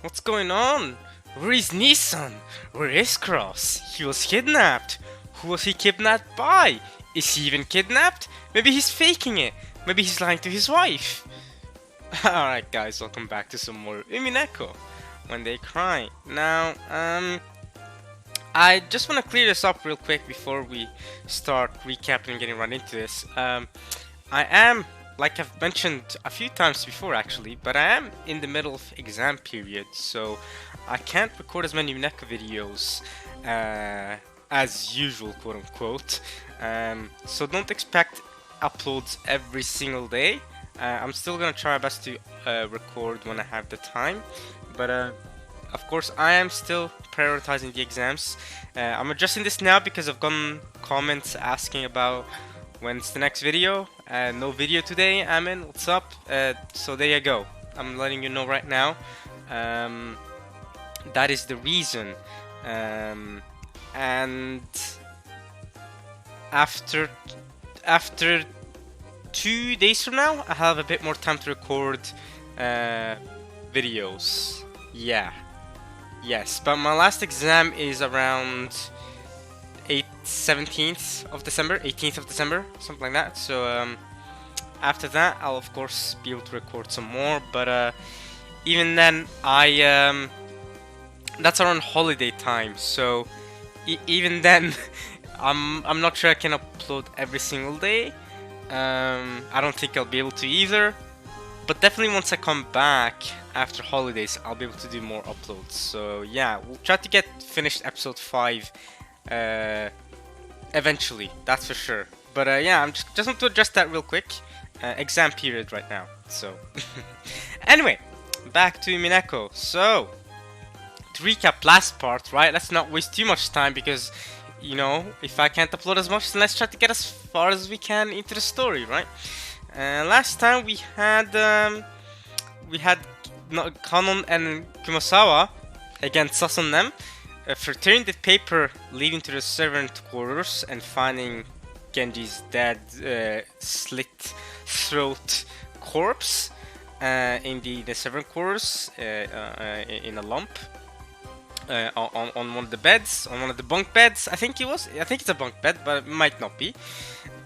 What's going on? Where is Nissan? Where is Cross? He was kidnapped. Who was he kidnapped by? Is he even kidnapped? Maybe he's faking it. Maybe he's lying to his wife. Alright guys, welcome back to some more Umineko When They Cry. Now, I just want to clear this up real quick before we start recapping and getting right into this. I am, like I've mentioned a few times before actually, but I am in the middle of exam period, so I can't record as many Umineko videos as usual, quote unquote. So don't expect uploads every single day. I'm still gonna try my best to record when I have the time, but of course I am still prioritizing the exams. I'm adjusting this now because I've gotten comments asking about when's the next video. No video today, Amin, what's up? So there you go, I'm letting you know right now. That is the reason. And after 2 days from now, I have a bit more time to record videos. Yeah. Yes, but my last exam is around 17th of December, 18th of December, something like that. So after that, I'll of course be able to record some more. But even then, that's around holiday time. So even then, I'm not sure I can upload every single day. I don't think I'll be able to either, but definitely once I come back after holidays, I'll be able to do more uploads. So yeah, we'll try to get finished episode 5 eventually, that's for sure. But yeah, I'm just want to address that real quick. Exam period right now, so anyway, back to Umineko. So to recap last part, right, let's not waste too much time, because you know, if I can't upload as much, then let's try to get as far as we can into the story, right? Last time we had Kanon and Kumasawa against Sasanem for tearing the paper leading to the servant quarters and finding Genji's dead slit throat corpse in the servant quarters in a lump. On one of the beds, on one of the bunk beds, I think it's a bunk bed, but it might not be.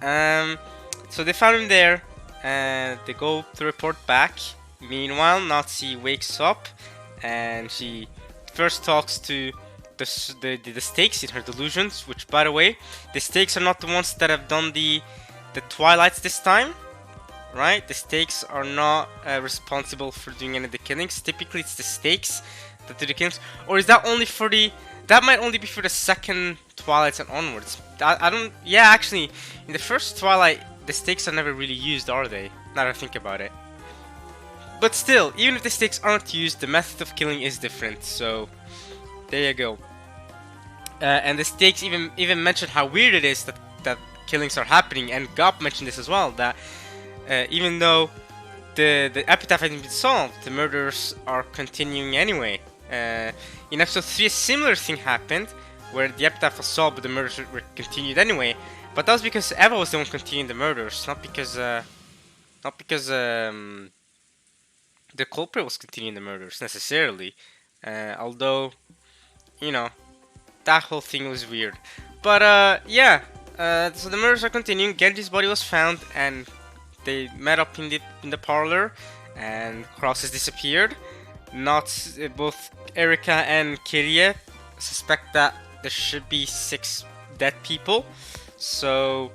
So they found him there, and they go to report back. Meanwhile, Natsu wakes up, and she first talks to the stakes in her delusions, which, by the way, the stakes are not the ones that have done the Twilights this time, right? The stakes are not responsible for doing any of the killings. Typically, it's the stakes that do the killings. Or is that only for the... That might only be for the second Twilights and onwards. I don't... Yeah, actually, in the first Twilight, the stakes are never really used, are they? Now that I think about it. But still, even if the stakes aren't used, the method of killing is different. So, there you go. And the stakes even mention how weird it is that killings are happening. And Gop mentioned this as well, that even though the epitaph hasn't been solved, the murders are continuing anyway. In episode 3, a similar thing happened, where the epitaph was solved, but the murders were continued anyway. But that was because Eva was the one continuing the murders, not because the culprit was continuing the murders necessarily. Although, you know, that whole thing was weird. But yeah, so the murders are continuing. Genji's body was found, and they met up in the parlor, and Cross has disappeared. Both Erika and Kirie suspect that there should be 6 dead people. So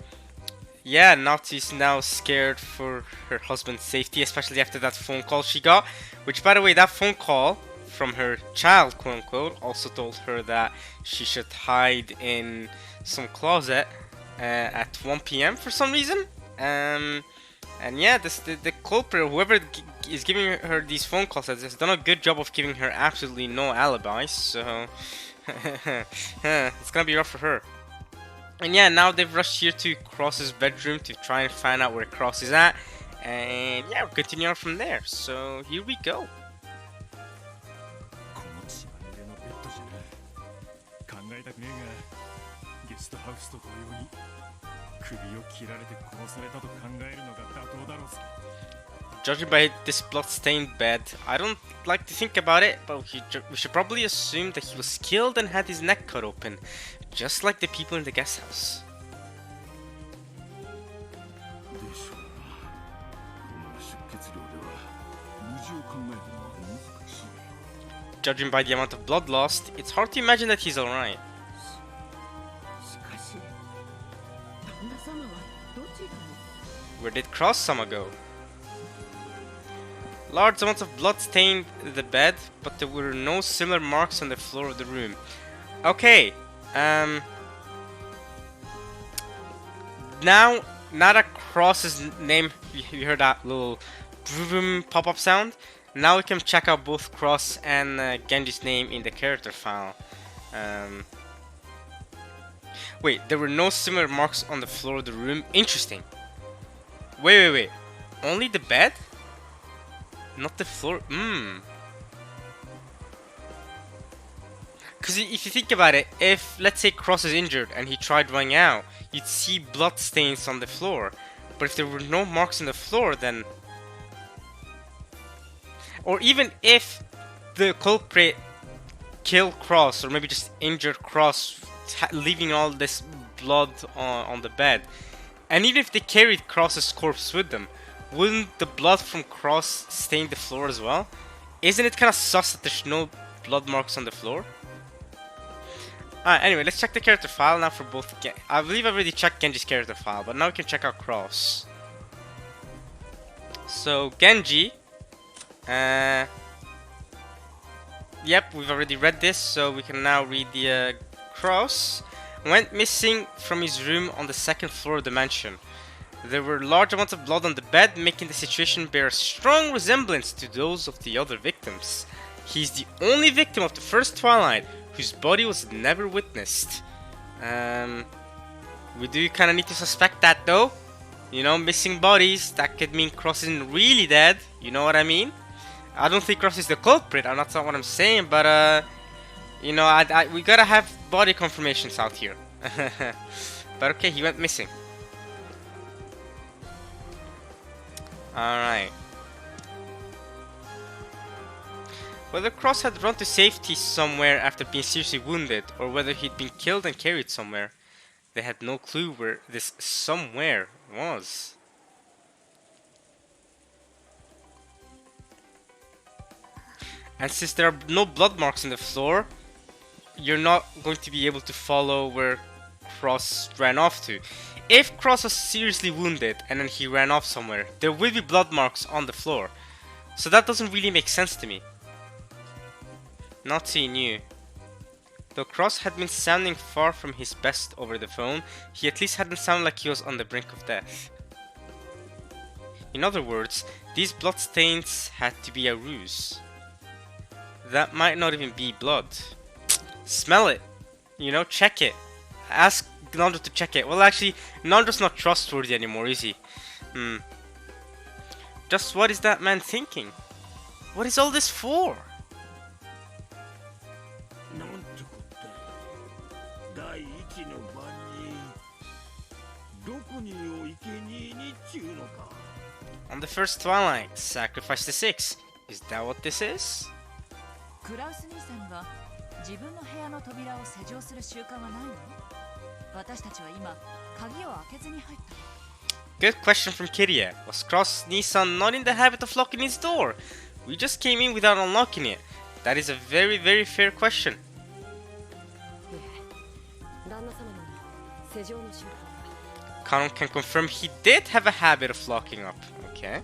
yeah, Natsu's now scared for her husband's safety, especially after that phone call she got. Which, by the way, that phone call from her child, quote unquote, also told her that she should hide in some closet at 1 PM for some reason. And yeah, the culprit, whoever is giving her these phone calls, has done a good job of giving her absolutely no alibi, so it's gonna be rough for her. And yeah, now they've rushed here to Cross's bedroom to try and find out where Cross is at. And yeah, we'll continue on from there. So here we go. 首を切られて殺されたと考えるのが妥当だろうさ。Judging by this blood-stained bed, I don't like to think about it, but we should probably assume that he was killed and had his neck cut open, just like the people in the guest house. Judging by the amount of blood lost, it's hard to imagine that he's alright. Where did Cross-sama go? Large amounts of blood stained the bed, but there were no similar marks on the floor of the room. Okay, now that Cross's name, you heard that little vroom pop-up sound. Now we can check out both Cross and Genji's name in the character file. Wait, there were no similar marks on the floor of the room. Interesting. Wait. Only the bed? Not the floor? Because if you think about it, if, let's say, Cross is injured and he tried running out, you'd see blood stains on the floor. But if there were no marks on the floor, then... Or even if the culprit killed Cross, or maybe just injured Cross, leaving all this blood on the bed. And even if they carried Cross's corpse with them, wouldn't the blood from Cross stain the floor as well? Isn't it kind of sus that there's no blood marks on the floor? Anyway, let's check the character file now for both. I believe I've already checked Genji's character file, but now we can check out Cross. So, Genji. Yep, we've already read this, so we can now read the Cross. Went missing from his room on the second floor of the mansion. There were large amounts of blood on the bed, making the situation bear a strong resemblance to those of the other victims. He's the only victim of the first Twilight whose body was never witnessed. We do kind of need to suspect that though. You know, missing bodies, that could mean Cross isn't really dead. You know what I mean? I don't think Cross is the culprit, that's not what I'm saying, but you know, we gotta have body confirmations out here. But okay, he went missing. Alright. Whether Cross had run to safety somewhere after being seriously wounded, or whether he'd been killed and carried somewhere, they had no clue where this somewhere was. And since there are no blood marks on the floor, you're not going to be able to follow where Cross ran off to. If Cross was seriously wounded and then he ran off somewhere, there will be blood marks on the floor. So that doesn't really make sense to me. Not seeing you. Though Cross had been sounding far from his best over the phone, he at least hadn't sounded like he was on the brink of death. In other words, these bloodstains had to be a ruse. That might not even be blood. Smell it. You know, check it. Ask Nandro to check it. Well, actually, Nandro's not trustworthy anymore, is he? Just what is that man thinking? What is all this for? On the first Twilight, sacrifice the 6. Is that what this is? Good question from Kiria. Was Cross-Nissan not in the habit of locking his door? We just came in without unlocking it. That is a very, very fair question. Kanon can confirm he did have a habit of locking up. Okay.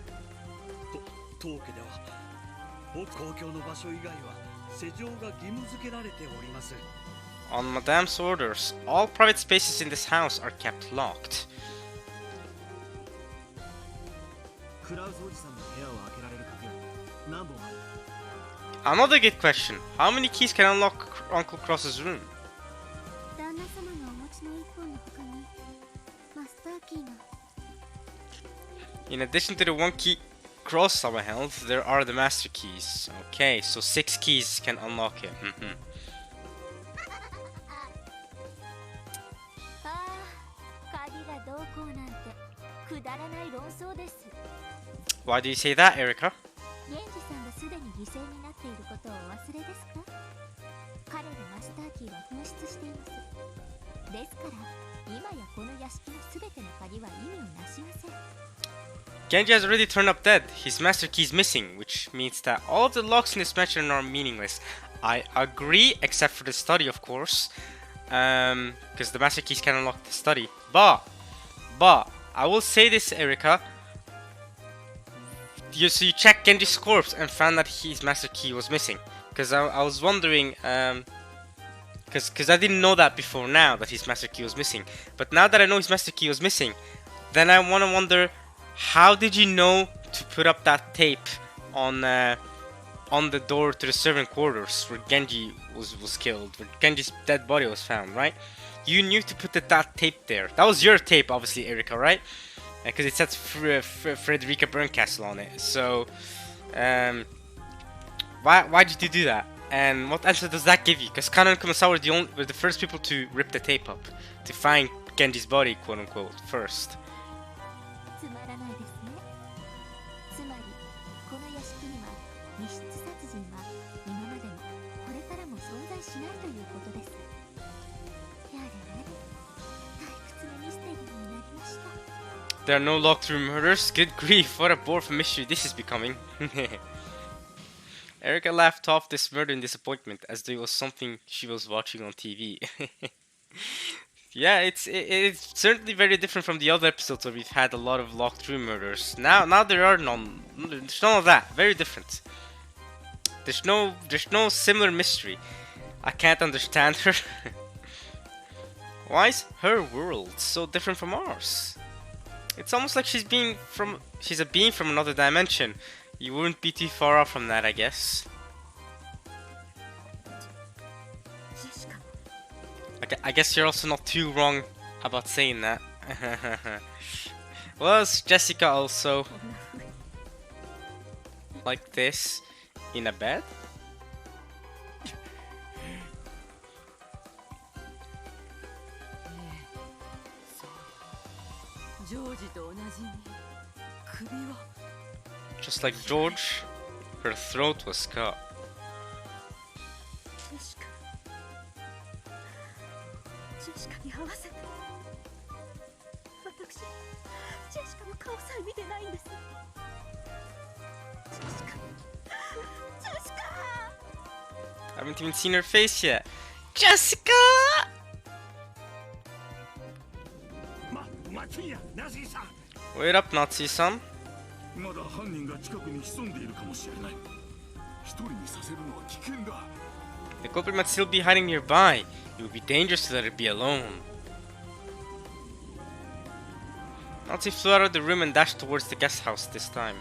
On Madame's orders, all private spaces in this house are kept locked. Another good question. How many keys can unlock Uncle Cross's room? In addition to the 1 key Cross-sama held, there are the master keys. Okay, so 6 keys can unlock it. くだらない論争です。 Why do you say that, Erica? 源氏さんがすでに犠牲になっていることをお忘れですか？彼のマスターキーは紛失しています。ですから今やこの屋敷のすべての鍵は意味をなしません。 Genji has already turned up dead. His master key is missing, which means that all of the locks in this mansion are meaningless. I agree, except for the study, of course. Because the master keys can unlock the study. But, I will say this, Erica. So you checked Genji's corpse and found that his master key was missing. Because I was wondering, because I didn't know that before now, that his master key was missing. But now that I know his master key was missing, then I want to wonder, how did you know to put up that tape on the door to the servant quarters where Genji was killed, where Genji's dead body was found, right? You knew to put that tape there. That was your tape, obviously, Erica, right? Because it says Frederica Berncastle on it. So, why did you do that? And what answer does that give you? Because Kana and Kumasawa were the first people to rip the tape up, to find Genji's body, quote unquote, first. つまらないですね。つまりこの屋敷には密室殺人は今までもこれからも存在しないということです。やれやれ、退屈なミステリーになりました。 There are no locked room murders? Good grief, what a bore of a mystery this is becoming. Erica laughed off this murder in disappointment, as though it was something she was watching on TV. Yeah, it's certainly very different from the other episodes where we've had a lot of locked room murders. Now there are none. There's none of that. Very different. There's no similar mystery. I can't understand her. Why is her world so different from ours? It's almost like she's a being from another dimension. You wouldn't be too far off from that, I guess. I guess you're also not too wrong about saying that. Was Jessica also like this in a bed? ジョージと同じに首は Just like George, her throat was cut. ジェシカに合わせて。私ジェシカの顔さえ見てないんです。ジェシカ、ジェシカ。 I haven't even seen her face yet. Jessica! Wait up, Nazi-san. まだ犯人が近くに潜んでいるかもしれない。一人にさせるのは危険だ。 The culprit might still be hiding nearby. It would be dangerous to let her be alone. Nazi flew out of the room and dashed towards the guest house this time.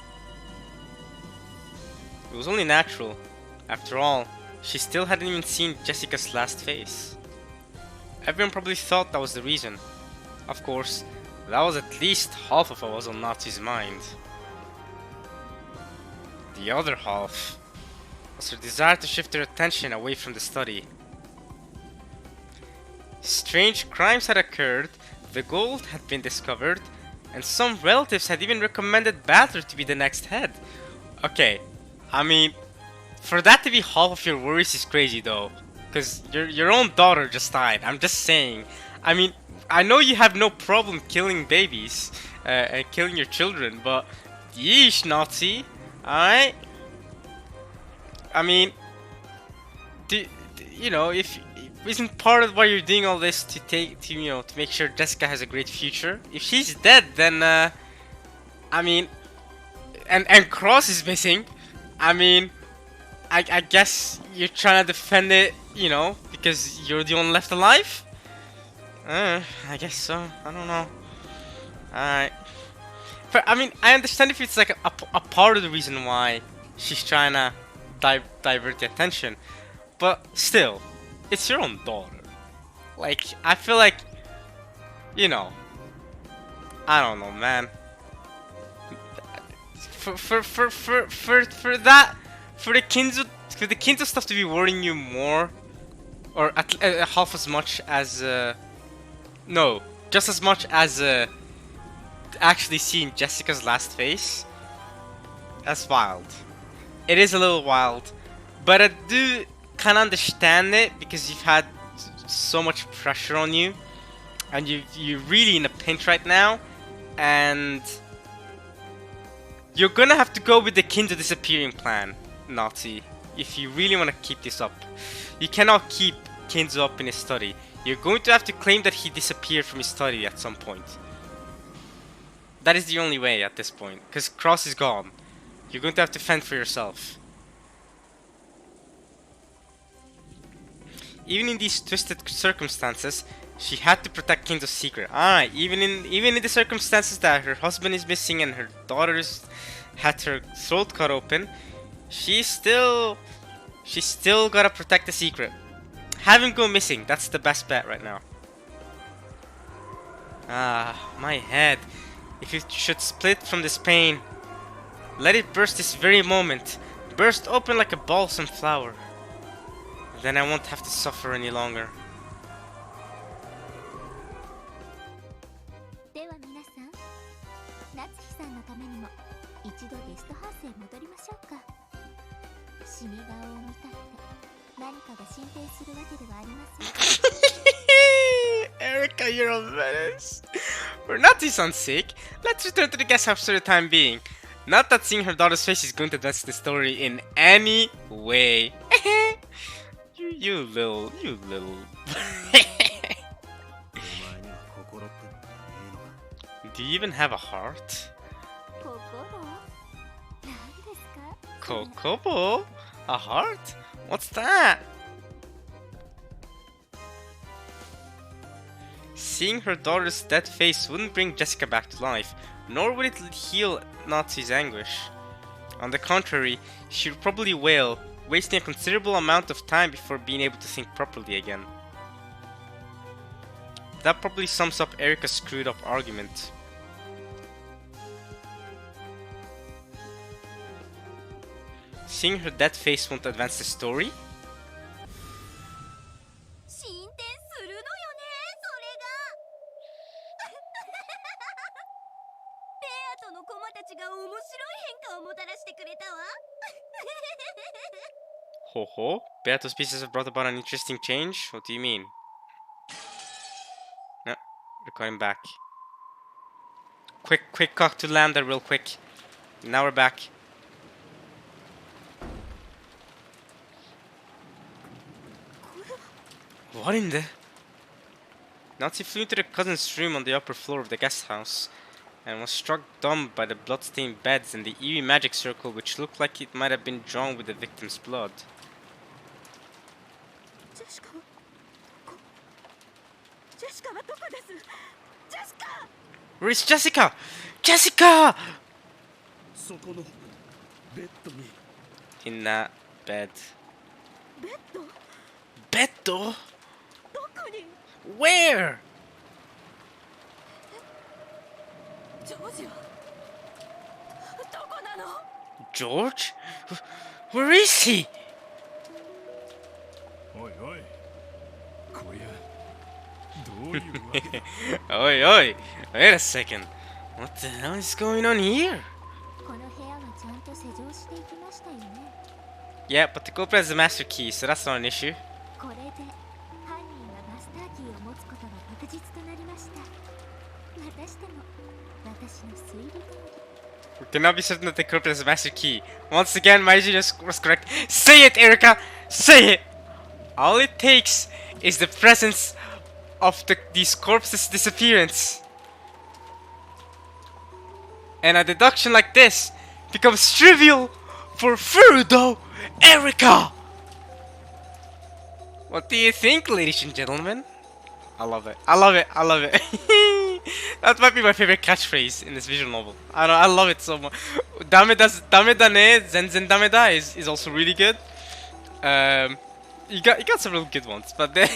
It was only natural. After all, she still hadn't even seen Jessica's last face. Everyone probably thought that was the reason. Of course, that was at least half of what was on Nazi's mind. The other half was her desire to shift their attention away from the study. Strange crimes had occurred, the gold had been discovered, and some relatives had even recommended Battler to be the next head. Okay, I mean, for that to be half of your worries is crazy though, because your own daughter just died. I'm just saying. I mean, I know you have no problem killing babies and killing your children, but yeesh, Nazi. Alright? I mean, you know, if isn't part of why you're doing all this to make sure Jessica has a great future? If she's dead, then I mean, and Cross is missing. I mean, I guess you're trying to defend it, you know, because you're the one left alive. I guess so. I don't know. Alright. But I mean, I understand if it's like a part of the reason why she's trying to divert the attention, but still, it's your own daughter. Like, I feel like, you know, I don't know, man. For the Kinzo stuff to be worrying you more, or at half as much as no, just as much as actually seeing Jessica's last face, that's wild. It is a little wild, but I do kind of understand it because you've had so much pressure on you, and you're really in a pinch right now, and you're gonna have to go with the Kinzo disappearing plan, Nazi, if you really want to keep this up. You cannot keep Kinzo up in his study. You're going to have to claim that he disappeared from his study at some point. That is the only way at this point, because Cross is gone. You're going to have to fend for yourself. Even in these twisted circumstances, she had to protect Kinzo's secret. Alright, even in the circumstances that her husband is missing and her daughter's had her throat cut open, she's still gotta protect the secret. Have him go missing, that's the best bet right now. Ah, my head. If you should split from this pain, let it burst this very moment. Burst open like a balsam flower. Then I won't have to suffer any longer. では皆さん、夏日さんのためにも一度ゲストハウスへ戻りましょうか。死に顔を見たって何かが進展するわけではありません。Erica, you're a menace. For Natsu-san's sake, let's return to the guest house for the time being. Not that seeing her daughter's face is going to advance the story in any way. you little. Do you even have a heart? 心？何ですか？ Kokobo? A heart? What's that? Seeing her daughter's dead face wouldn't bring Jessica back to life, nor would it heal Natsu's anguish. On the contrary, she would probably wail, wasting a considerable amount of time before being able to think properly again. That probably sums up Erica's screwed up argument. Seeing her dead face won't advance the story? 進展するのよね、それが。ベアとのコマたちが面白い変化をもたらしてくれたわ。Ho ho? Beato's pieces have brought about an interesting change? What do you mean? No, we're going back. Quick cock to Lambda real quick. Now we're back. What in the... Nazi flew into the cousin's room on the upper floor of the guest house and was struck dumb by the blood-stained beds and the eerie magic circle which looked like it might have been drawn with the victim's blood. Where is Jessica? Jessica! In that bed. Bed? Where? George? Where is he? Oi, wait a second. What the hell is going on here? Yeah, but the culprit has the master key, so that's not an issue. We cannot be certain that the culprit has the master key. Once again, Maiji was correct. Say it, Erica! Say it! All it takes is the presence of these corpses' disappearance. And a deduction like this becomes trivial for Furudo, Erica! What do you think, ladies and gentlemen? I love it. That might be my favorite catchphrase in this visual novel. I love it so much. Dameda ne, zenzen dameda is also really good. You got some real good ones, but then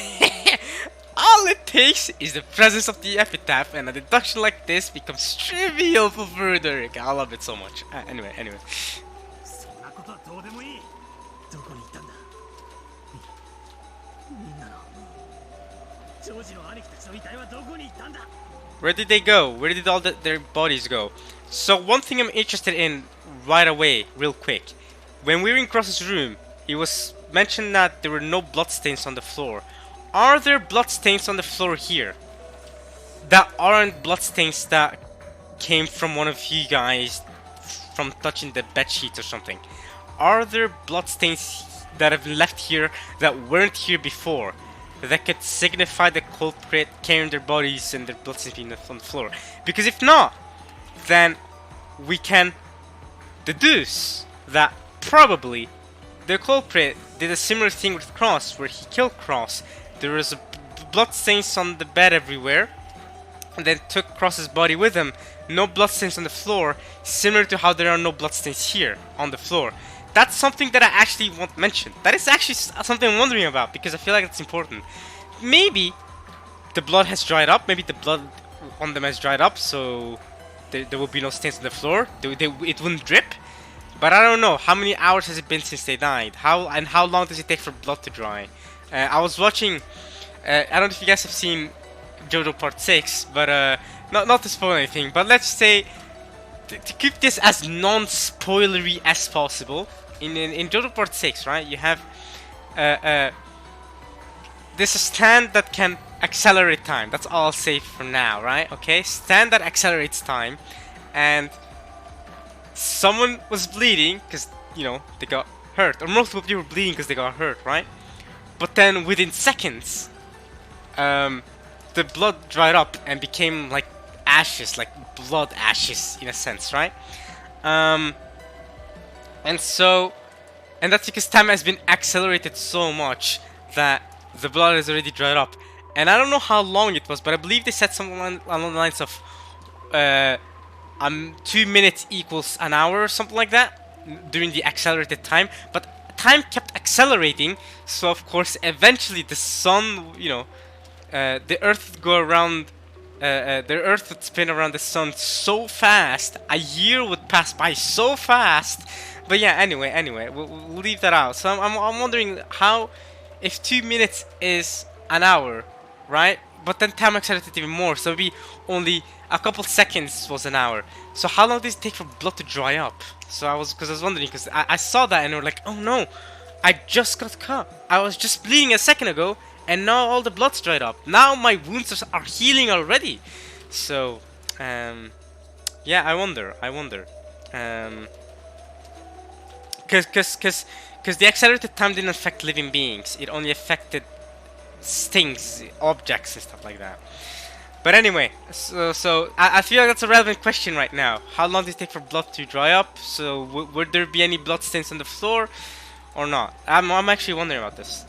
all it takes is the presence of the epitaph, and a deduction like this becomes trivial for further. I love it so much. Anyway. Where did they go? Where did all their bodies go? So one thing I'm interested in right away, real quick. When we were in Cross's room, it was mentioned that there were no bloodstains on the floor. Are there bloodstains on the floor here? That aren't bloodstains that came from one of you guys from touching the bed sheets or something. Are there bloodstains that have left here that weren't here before? That could signify the culprit carrying their bodies and their bloodstains being on the floor? Because if not, then we can deduce that probably the culprit did a similar thing with Cross, where he killed Cross. There was bloodstains on the bed everywhere, and then took Cross's body with him. No bloodstains on the floor, similar to how there are no bloodstains here on the floor. That's something that I actually want mentioned. That is actually something I'm wondering about, because I feel like it's important. Maybe the blood has dried up. Maybe the blood on them has dried up, so there will be no stains on the floor. It wouldn't drip. But I don't know. How many hours has it been since they died? How long does it take for blood to dry? I was watching. I don't know if you guys have seen JoJo Part 6, but not to spoil anything. But let's say to keep this as non-spoilery as possible. In JoJo Part 6, right? You have this stand that can accelerate time. That's all I'll say for now, right? Okay, stand that accelerates time, and someone was bleeding because, you know, they got hurt, or multiple people were bleeding because they got hurt, right? But then within seconds, the blood dried up and became like ashes, like blood ashes in a sense, right? And that's because time has been accelerated so much that the blood has already dried up. And I don't know how long it was, but I believe they said something along the lines of 2 minutes equals an hour or something like that during the accelerated time. But time kept accelerating, so of course eventually the sun, you know, the earth would go around, the earth would spin around the sun so fast, a year would pass by so fast. But yeah, anyway, we'll leave that out. So I'm wondering how, if 2 minutes is an hour, right? But then time accelerated even more, so maybe only a couple seconds was an hour. So how long does it take for blood to dry up? So I was wondering, because I saw that and they were like, oh no, I just got cut. I was just bleeding a second ago, and now all the blood's dried up. Now my wounds are healing already. So, yeah, I wonder. Because the accelerated time didn't affect living beings. It only affected things, objects, and stuff like that. But anyway, so I feel like that's a relevant question right now. How long does it take for blood to dry up? So would there be any blood stains on the floor or not? I'm actually wondering about this.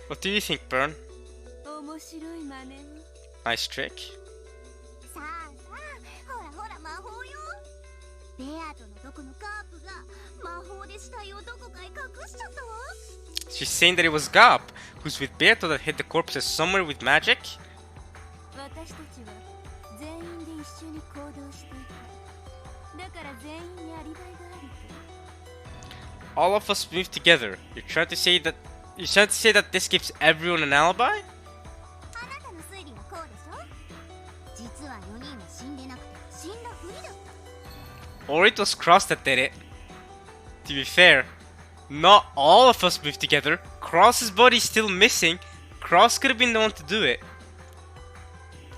What do you think, Burn? Nice trick. さあさあ、ほらほら魔法よ。ベアとのどこのカープが魔法で死体をどこかへ隠しちゃったわ。 She's saying that it was Gap, who's with Beato, that hid the corpses somewhere with magic. 私たちは全員で一緒に行動していた。だから全員にアリバイがあると。 All of us moved together. You're trying to say that this gives everyone an alibi? あなたの推理はこうでしょ。実は4人は死んでなくて死んだふりだった。 Or it was Cross that did it. To be fair, not all of us moved together. Cross's body is still missing. Cross could have been the one to do it.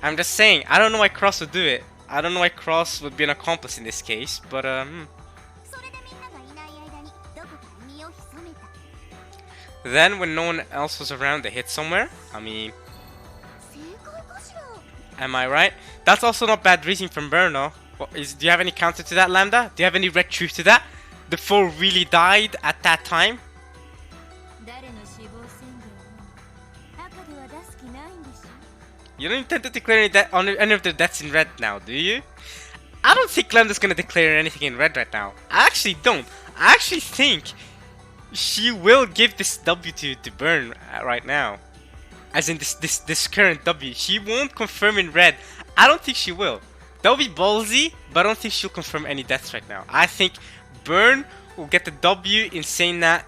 I'm just saying, I don't know why Cross would do it. I don't know why Cross would be an accomplice in this case, but それでみんながいない間にどこかに身を潜めた。 Then when no one else was around, they hid somewhere. I mean, 正解かしら。 am I right? That's also not bad reasoning from Berno. Do you have any counter to that, Lambda? Do you have any red truth to that? The four really died at that time? 誰の死亡宣言を赤では出す気ないんでしょ。 You don't intend to declare any of their deaths in red now, do you? I don't think Lambda's gonna declare anything in red right now. I actually don't. I actually think she will give this W to Burn right now. As in this current W. She won't confirm in red. I don't think she will. That would be ballsy, but I don't think she'll confirm any deaths right now. I think Burn will get the W in saying that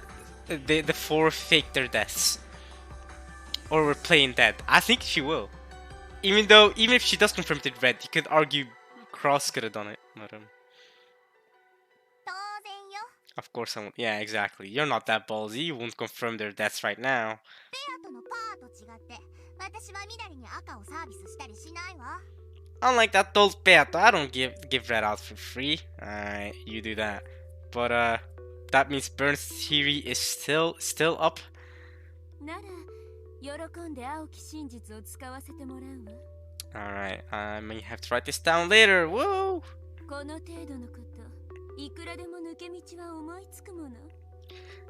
the four faked their deaths. or we're playing dead. I think she will. Even if she does confirm it red, you could argue Cross could have done it. But, 当然よ。 of course I won't. Yeah, exactly. You're not that ballsy. You won't confirm their deaths right now. ペアとのパーと違って私は緑に赤をサービスしたりしないわ。 Unlike that old Beato, I don't give red out for free. Alright, you do that. But that means Burn's theory is still up. なら喜んで青き真実を使わせてもらうわ。 Alright, I may have to write this down later. Woo! この程度のこと、いくらでも抜け道は思いつくもの。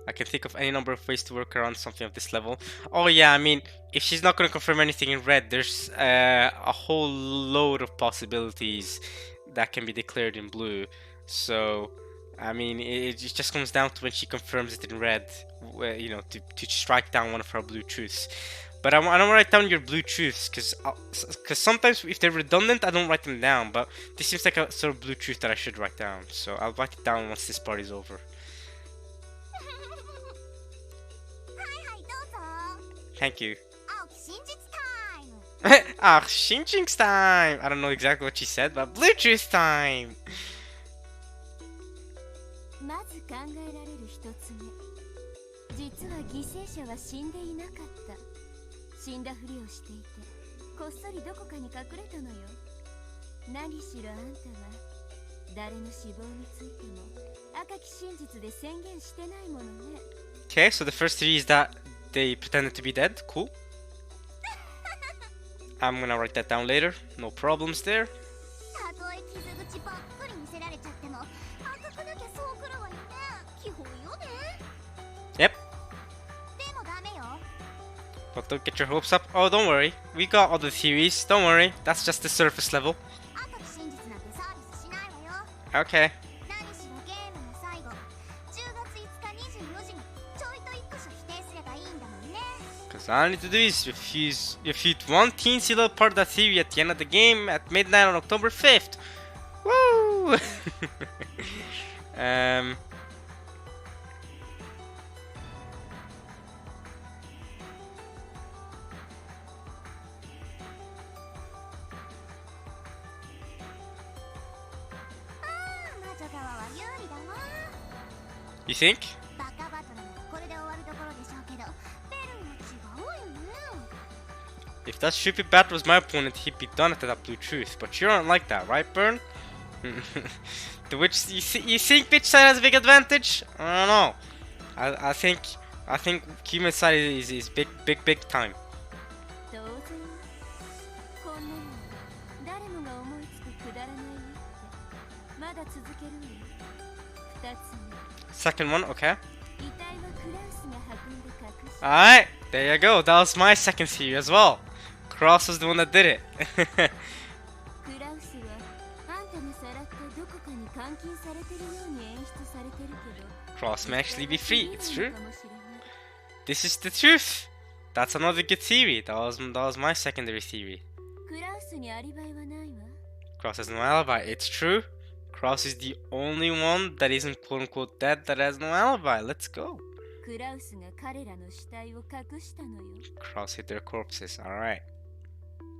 I can think of any number of ways to work around something of this level. Oh yeah, I mean, if she's not going to confirm anything in red, there's a whole load of possibilities that can be declared in blue. So, I mean, it just comes down to when she confirms it in red, you know, to strike down one of her blue truths. But I don't write down your blue truths, because sometimes if they're redundant, I don't write them down. But this seems like a sort of blue truth that I should write down. So I'll write it down once this part is over. はいはいどうぞ。 Thank you. 青き真実タイム。 Ah, Shinjin's time! I don't know exactly what she said, but blue truth time! まず考えられる一つ目。実は犠牲者は死んでいなかった。死んだふりをしていて、こっそりどこかに隠れたのよ。何しろあんたは誰の死亡についても赤き真実で宣言してないものね。 Okay, so the first theory is that they pretended to be dead. Cool. I'm gonna write that down later. No problems there. たとえ傷口ばっかり見せられちゃっても赤くなきゃそうくるわよね。基本よね。 Yep. でもダメよ。 But don't get your hopes up. Oh, don't worry. We got other theories. Don't worry. That's just the surface level. 赤き真実なんてサービスしないわよ。 Okay. 何しろゲームの最後、10月5日24時にちょいと1箇所否定すればいいんだもんね。 Because all I need to do is refute one teensy little part of that theory at the end of the game at midnight on October 5th. Woo! You think? バカバトルもこれで終わるところでしょうけど、ベルも違うわよね。 If that stupid bat was my opponent, he'd be done after that blue truth. But you aren't like that, right, Burn? The which you think which side has a big advantage? I don't know. I think human side is big time. 当然。こんなの誰もが思いつくくだらないってまだ続けるわよ。二つ目。 Second one, okay. 遺体はクラウスが運んで隠し。 Alright, there you go. That was my second theory as well. Cross was the one that did it. クラウスはあんたがさらってどこかに監禁されてるように演出されてるけど。 Cross may actually be free. It's true. かもしれない。 This is the truth. That's another good theory. That was my secondary theory. クラウスにアリバイはないわ。 Cross has no alibi. It's true. Cross is the only one that isn't quote unquote dead that has no alibi. Let's go. クラウスが彼らの死体を隠したのよ。 Cross hid their corpses. Alright.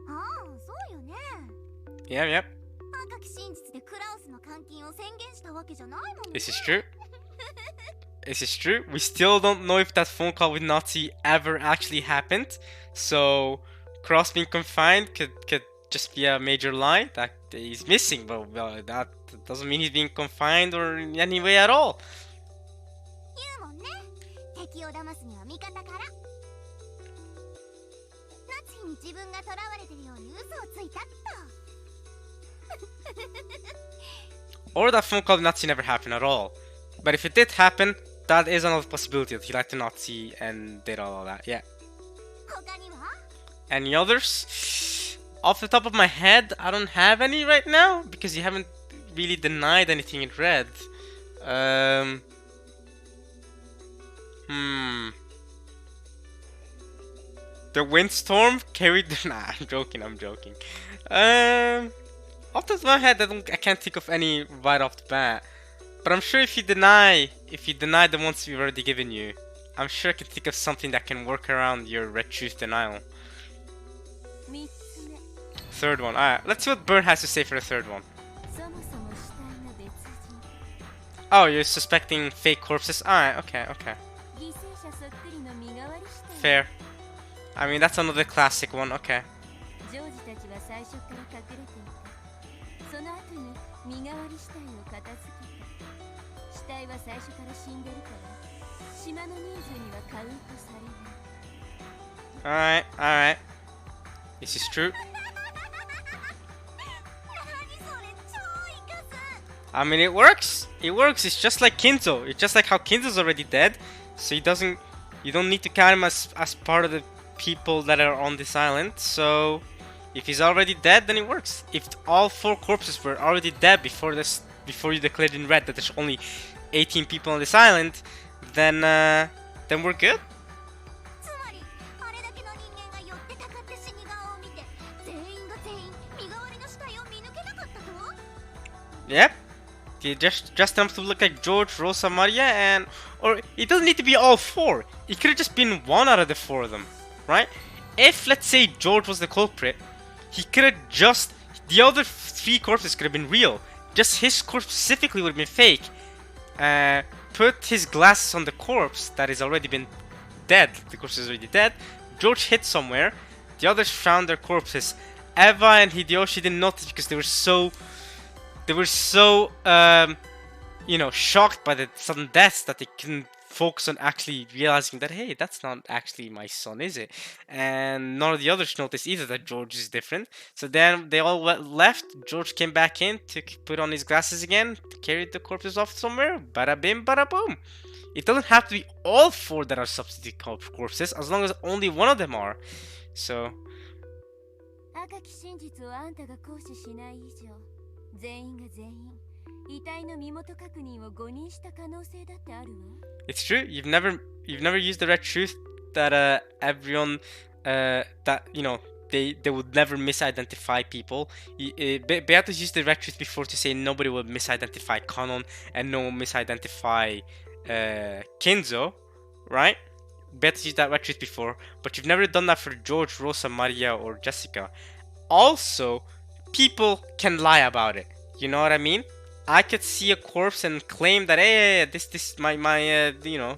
ああ、そうよね。 Yep. 赤き真実でクラウスの監禁を宣言したわけじゃないもんね。 This is true. This is true. We still don't know if that phone call with Nazi ever actually happened. So Cross being confined could just be a major lie that he's missing, but that doesn't mean he's being confined or in any way at all. 言うもんね。敵を騙すには味方から。夏日に自分が囚われてるように嘘をついたっと。 Or that phone call with Nazi never happened at all. But if it did happen, that is another possibility that he liked the Nazi and did all of that. Yeah. 他には？ Any others? Off the top of my head, I don't have any right now because you haven't really denied anything in red. The windstorm carried. Nah, I'm joking. Off the top of my head, I can't think of any right off the bat. But I'm sure if you deny the ones we've already given you, I'm sure I can think of something that can work around your red truth denial. 3つ目、 Third one. Alright, let's see what Burn has to say for the third one. そもそも死体が別人。 Oh, you're suspecting fake corpses? Alright, okay, okay. 犠牲者そっくりの身代わり死体。 Fair. I mean, that's another classic one, okay. ジョージたちは最初から隠れていた。その後に身代わり死体を片付けた。死体は最初から死んでるから、島の人数にはカウントされない。 Alright, alright. This is true. I mean, it works. It works. It's just like Kinzo. It's just like how Kinzo's already dead, so he doesn't. You don't need to count him as part of the people that are on this island. So, if he's already dead, then it works. If all 4 corpses were already dead before this, before you declared in red that there's only 18 people on this island, then we're good. つまりあれだけの人間が寄ってたかって死に顔を見て全員が全員身代わりの死体を見抜けなかったと？ Yep. Just enough to look like George, Rosa, Maria, and or it doesn't need to be all 4. It could have just been 1 out of the 4 of them, right? If let's say George was the culprit, he could have just the other 3 corpses could have been real. Just his corpse specifically would have been fake. Put his glasses on the corpse that has already been dead. The corpse is already dead. George hid somewhere. The others found their corpses. Eva and Hideyoshi didn't notice because they were so you know, shocked by the sudden deaths that they couldn't focus on actually realizing that, hey, that's not actually my son, is it? And none of the others noticed either that George is different. So then they all left. George came back in to put on his glasses again, carried the corpses off somewhere. Bada bim, bada boom. It doesn't have to be all 4 that are substitute corpses, as long as only 1 of them are. So. 赤き真実をあんたが行使しない以上、全員が全員遺体の身元確認を誤認した可能性だってあるわ。 It's true. You've never used the red truth that everyone that you know they would never misidentify people. Beatrice used the red truth before to say nobody would misidentify Kanon and no one misidentify Kinzo, right? Beatrice used that red truth before, but you've never done that for George, Rosa, Maria, or Jessica. Also, people can lie about it. You know what I mean? I could see a corpse and claim that, hey,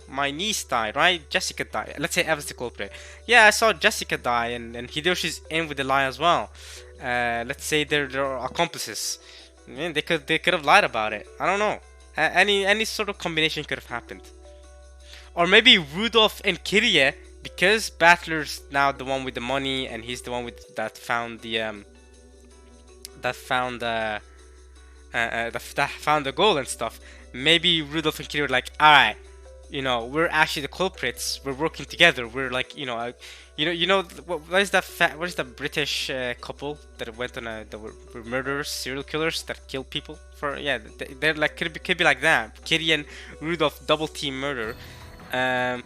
my niece died, right? Jessica died. Let's say Eva's the culprit. Yeah, I saw Jessica die, and Hideyoshi's in with the lie as well. Let's say they're accomplices. Man, they could have lied about it. I don't know. Any sort of combination could have happened. Or maybe Rudolph and Kirie, because Battler's now the one with the money, and he's the one that found the gold and stuff. Maybe Rudolph and Kirie were like, alright, you know, we're actually the culprits. We're working together. We're like, what is that? What is the British couple that went on that were murderers, serial killers that killed people for? Yeah, they're like could be like that. Kirie and Rudolph double team murder. And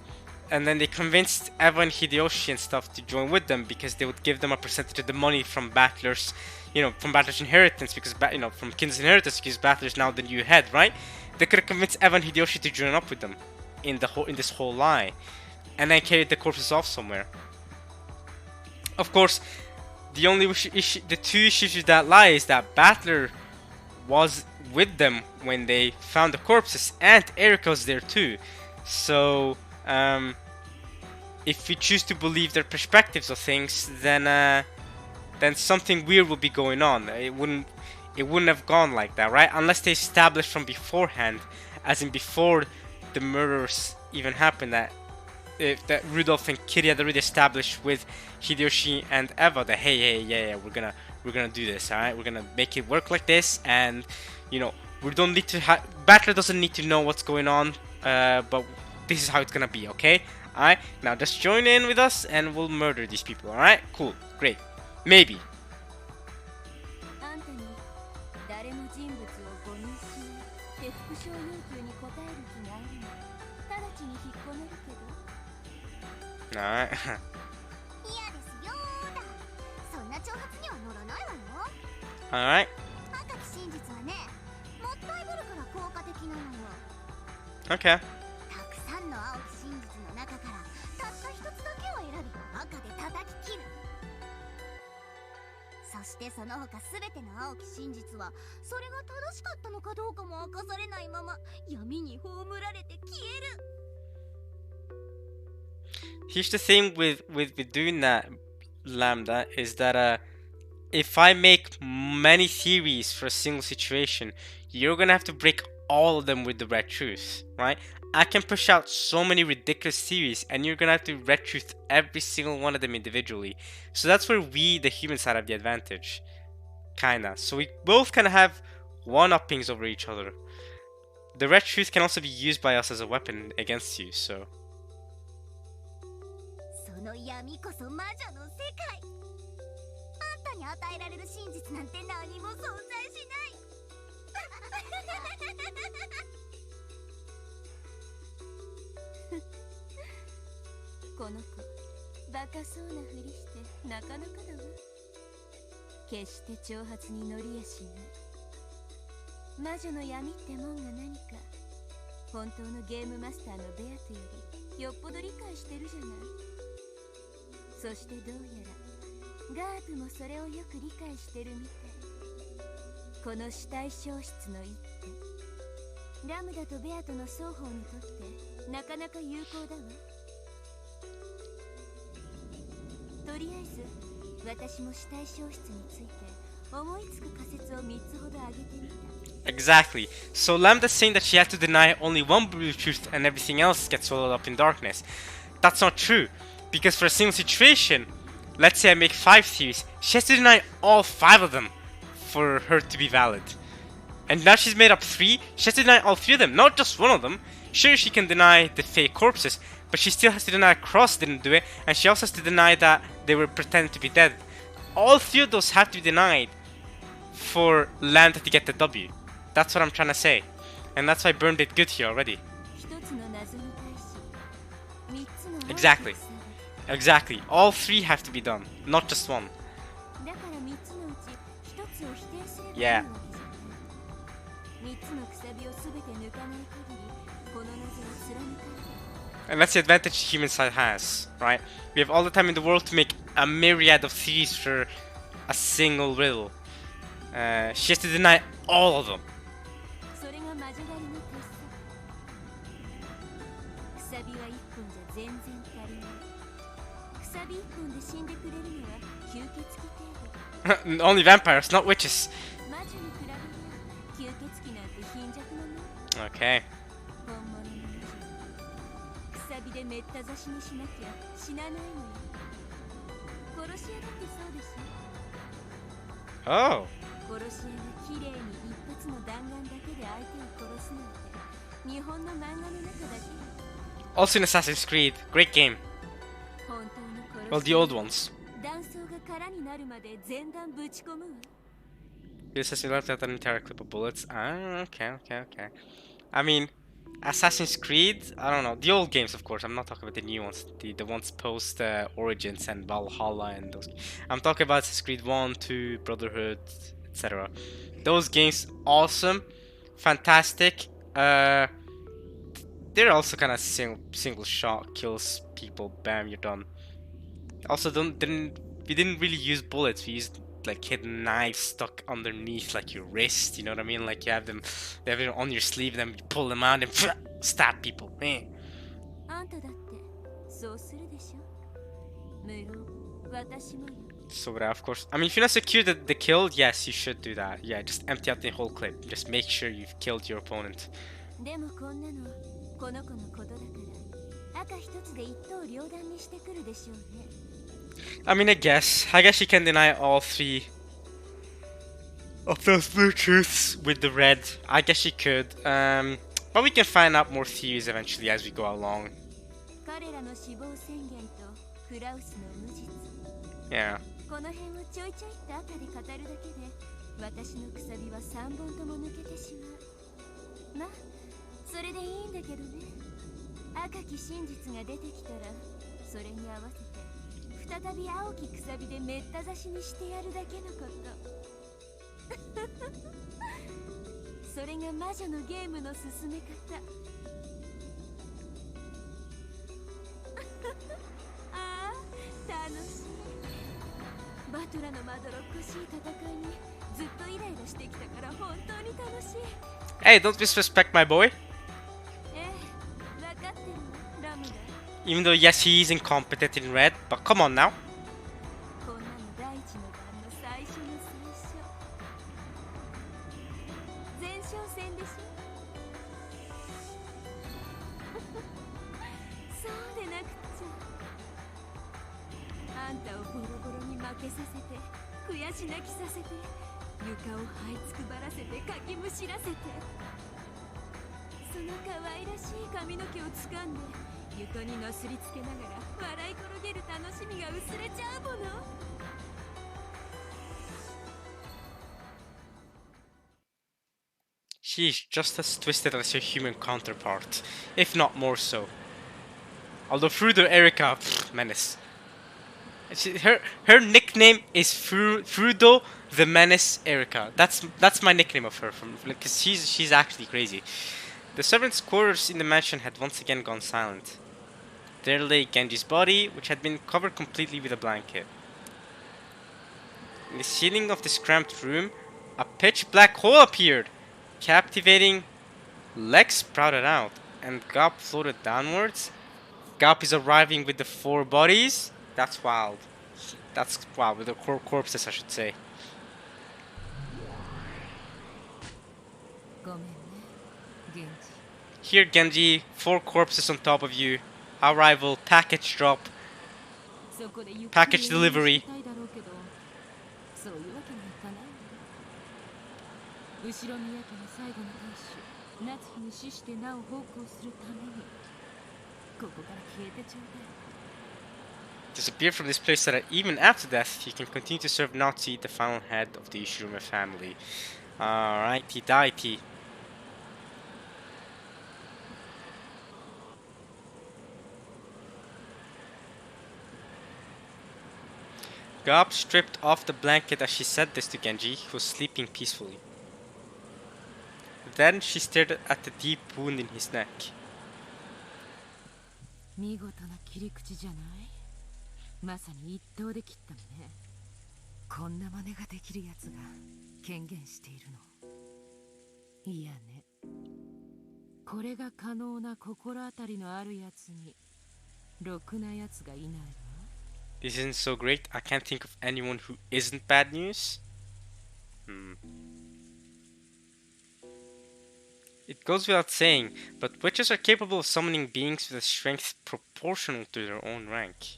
then they convinced Eva and Hideyoshi and stuff to join with them because they would give them a percentage of the money from Battler's, from Battler's inheritance, because from Kin's inheritance, because Battler's now the new head, right? They could have convinced Eva and Hideyoshi to join up with them in this whole lie, and then carried the corpses off somewhere. Of course, the two issues with that lie is that Battler was with them when they found the corpses, and Erika was there too. So, if we choose to believe their perspectives of things, then something weird will be going on. It wouldn't have gone like that, right? Unless they established from beforehand, as in before the murders even happened, that Rudolph and Kirie had already established with Hideyoshi and Eva that hey, we're gonna do this, alright? We're gonna make it work like this, and we don't need to Battler doesn't need to know what's going on, but this is how it's gonna be, okay? Alright, now just join in with us and we'll murder these people, alright? Cool, great. Maybe. あんたに誰も人物を誤認しないって復讐要求に応える気があるの。直ちに引っ込めるけど。Alright. 嫌ですよーだ。そんな挑発には乗らないわよ。 Alright. 赤き真実はね、もったいぶるから効果的なのよ。 Okay. たくさんの青き真実の中してその他全ての青き真実はそれが正しかったのかどうかも明かされないまま闇に葬られて消える。 Here's the thing with doing that, Lambda, is that if I make many theories for a single situation, you're gonna have to break all of them with the red truth, right? I can push out so many ridiculous theories, and you're gonna have to red truth every single one of them individually. So that's where we, the human side, have the advantage, kinda. So we both kind of have one-uppings over each other. The red truth can also be used by us as a weapon against you, so. その闇こそ魔女の世界。あんたに与えられる真実なんて何も存在しない。この子バカそうなふりしてなかなかだわ。決して挑発に乗りやしない。魔女の闇ってもんが何か本当のゲームマスターのベアトよりよっぽど理解してるじゃない。そしてどうやらガープもそれをよく理解してるみたい。この死体消失の一手、ラムダとベアトの双方にとってなかなか有効だわ。とりあえず私も死体消失について思いつく仮説を3つほど挙げてみた。 Exactly. So Lambda's saying that she has to deny only one blue truth and everything else gets swallowed up in darkness. That's not true. Because for a single situation, let's say I make 5 theories, she has to deny all 5 of them for her to be valid. And now she's made up 3, she has to deny all 3 of them, not just one of them. Sure, she can deny the fake corpses, but she still has to deny Cross didn't do it, and she also has to deny that they were pretending to be dead. All 3 of those have to be denied for Lambda to get the W. That's what I'm trying to say. And that's why Burn did good here already. Exactly. Exactly. All 3 have to be done, not just one. Yeah. And that's the advantage the human side has, right? We have all the time in the world to make a myriad of theories for a single riddle. She has to deny all of them. Only vampires, not witches. Okay. Oh. Also in Assassin's Creed, great game. Well, the old ones. This has left out an entire clip of bullets. Ah, okay. I mean, Assassin's Creed, I don't know. The old games, of course. I'm not talking about the new ones. The ones post Origins and Valhalla and those. I'm talking about Assassin's Creed 1, 2, Brotherhood, etc. Those games, awesome, fantastic. They're also kind of single shot kills people. Bam, you're done. Also, we didn't really use bullets. We used like hidden knives stuck underneath like your wrist. You know what I mean? Like they have them on your sleeve, and then you pull them out and stab people. Man. So of course. I mean, if you're not secure the kill, yes, you should do that. Yeah, just empty out the whole clip. Just make sure you've killed your opponent. I mean, I guess she can deny all 3 of those blue truths with the red. I guess she could. But we can find out more theories eventually as we go along. Yeah. バトラのまどろっこしい戦いにずっとイライラしてきたから本当に楽しい。 Hey, don't disrespect my boy. ええ、分かってるのラムだ。 Even though, yes, he is incompetent in red, but come on now. こんなの第一の番の最初の最初。前哨戦でしょ。そうでなくっちゃ。あんたをボロボロに負けさせて、悔し泣きさせて、床を這いつくばらせてかきむしらせて、その可愛らしい髪の毛を掴んで床にのすりつけながら笑い転げる楽しみが薄れちゃうもの。She is just as twisted as her human counterpart, if not more so. Although Frudo Erica, menace. Her nickname is Frudo the Menace Erica. That's my nickname of her, because she's actually crazy. The servants' quarters in the mansion had once again gone silent. There lay Genji's body, which had been covered completely with a blanket. In the ceiling of this cramped room, a pitch black hole appeared. Captivating legs sprouted out, and Gop floated downwards. Gop is arriving with the 4 bodies. That's wild. That's wild, with the corpses, I should say. ごめんね、ゲンジ。 Here, Genji, 4 corpses on top of you. Arrival, package drop. そこでゆっくり Package delivery. したいだろうけど、そういうわけにはいかないの。後ろ宮家の最後の天使、夏日に死してなお奉公するために、ここから消えてちょうだい。 Disappear from this place so that even after death, he can continue to serve Nazi, the final head of the Ishiruma family. Alrighty, dighty. Gop stripped off the blanket as she said this to Genji, who was sleeping peacefully. Then she stared at the deep wound in his neck. 見事な切り口じゃない。まさに一刀で切ったのね。こんな真似ができるやつが権限しているの。いやね。これが可能な心当たりのあるやつにろくなやつがいないわ。 This isn't so great. I can't think of anyone who isn't bad news. It goes without saying, but witches are capable of summoning beings with a strength proportional to their own rank.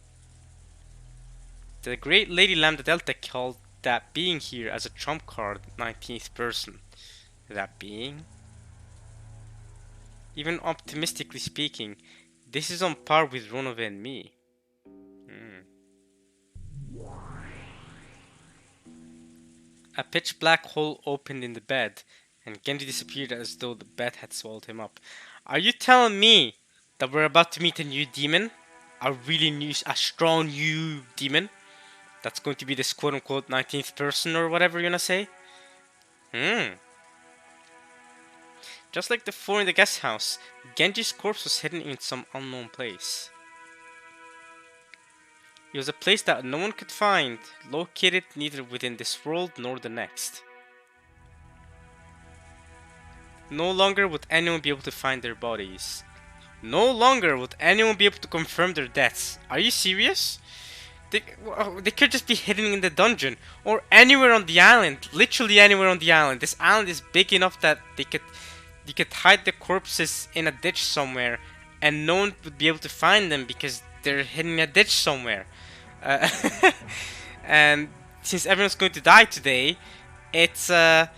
The great Lady Lambda Delta called that being here as a trump card 19th person. That being? Even optimistically speaking, this is on par with Ronove and me. A pitch black hole opened in the bed, and Genji disappeared as though the bed had swallowed him up. Are you telling me that we're about to meet a new demon? A strong new demon? That's going to be this quote-unquote 19th person or whatever you're gonna say? Just like the 4 in the guest house, Genji's corpse was hidden in some unknown place. It was a place that no one could find, located neither within this world nor the next. No longer would anyone be able to find their bodies. No longer would anyone be able to confirm their deaths. Are you serious? They could just be hidden in the dungeon or anywhere on the island. Literally anywhere on the island. This island is big enough that you could hide the corpses in a ditch somewhere and no one would be able to find them because they're hidden in a ditch somewhere. And since everyone's going to die today, it's we're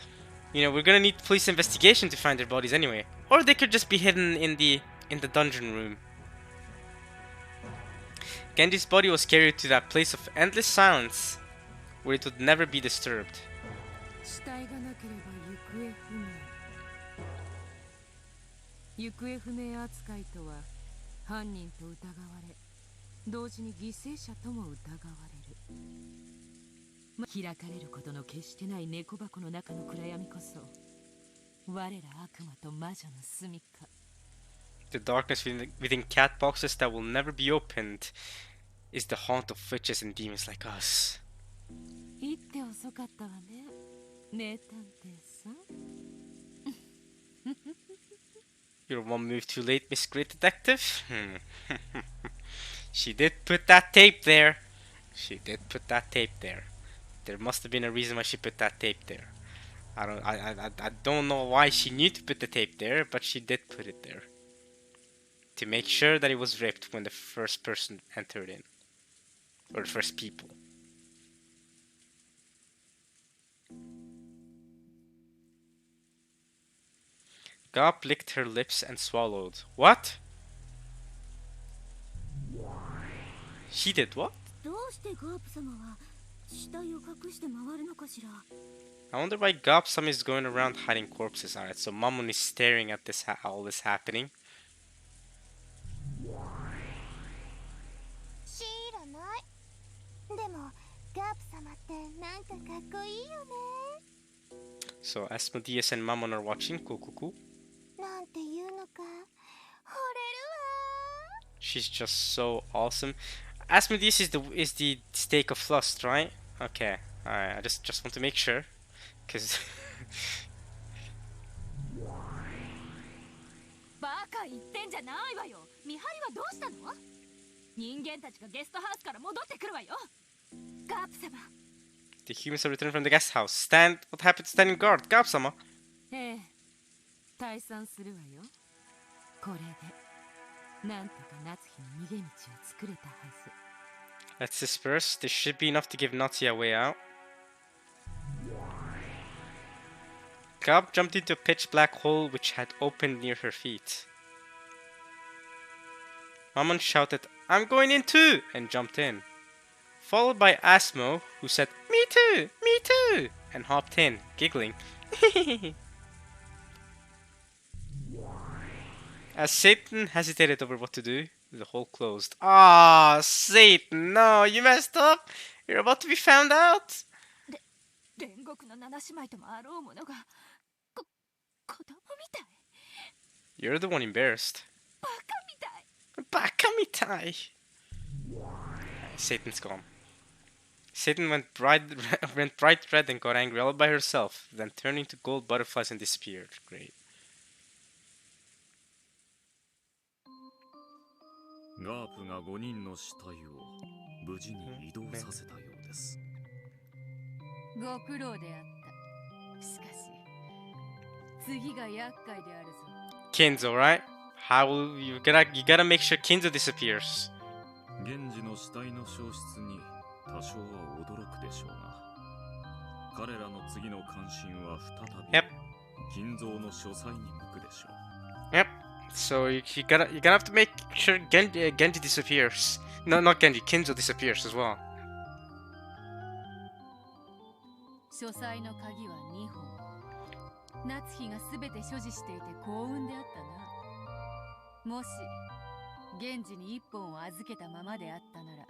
gonna need police investigation to find their bodies anyway. Or they could just be hidden in the dungeon room. Genji's body was carried to that place of endless silence, where it would never be disturbed. 死体がなければ行方不明。行方不明扱いとは犯人と疑われ、同時に犠牲者とも疑われる。開かれることの決してない猫箱の中の暗闇こそ、我ら悪魔と魔女の住処。The darkness within cat boxes that will never be opened is the haunt of witches and demons like us. 遅かったわね、名探偵さん。Your one move too late, Miss Great Detective. She did put that tape there. She did put that tape there. There must have been a reason why she put that tape there. I don't know why she knew to put the tape there, but she did put it there. To make sure that it was ripped when the first person entered in. Or the first people. Gop licked her lips and swallowed. What? She did what? どうしてガープ様は死体を隠して回るのかしら。 I wonder why Gopsam is going around hiding corpses. Alright, so Mammon is staring at this all this happening. 知らない。でもガープ様ってなんかかっこいいよね。 So Asmodeus and Mammon are watching. Cool, cool, cool. なんていうのか惚れるわ。 She's just so awesome. Asmodeus is the stake of lust, right? Okay. Alright, I just want to make sure. Cause バカ言ってんじゃないわよ。見張りはどうしたの？人間たちがゲストハウスから戻ってくるわよ。ガープ様。 the humans have returned from the guest house. What happened to standing guard? Gopsama. ええ、退散するわよ。これでなんとか夏日に逃げ道を作れたはず。 Let's disperse. This should be enough to give Natsu a way out. Gop jumped into a pitch black hole which had opened near her feet. Mammon shouted, "I'm going in too!" and jumped in. Followed by Asmo, who said, "Me too! Me too!" and hopped in, giggling. As Satan hesitated over what to do, the hole closed. Ah, Satan, no, you messed up! You're about to be found out! 煉獄の七姉妹ともあろうものが子供みたい。 You're the one embarrassed. バカみたい。 Bakamitai! Satan's gone. Satan went bright red and got angry all by herself, then turned into gold butterflies and disappeared. Great. ガープが5人の死体を無事に移動させたようです。ご苦労であった。しかし、次が厄介であるぞ。 Kinzo, right? You gotta make sure Kinzo disappears. 源氏の死体の消失に多少は驚くでしょうが、彼らの次の関心は再び金蔵の書斎に向くでしょう。 Yep. So you're gonna have to make sure Genji disappears. No, not Genji. Kinzo disappears as well. 書斎の鍵は2本。夏日がすべて所持していて幸運であったな。もし源氏に1本を預けたままであったなら、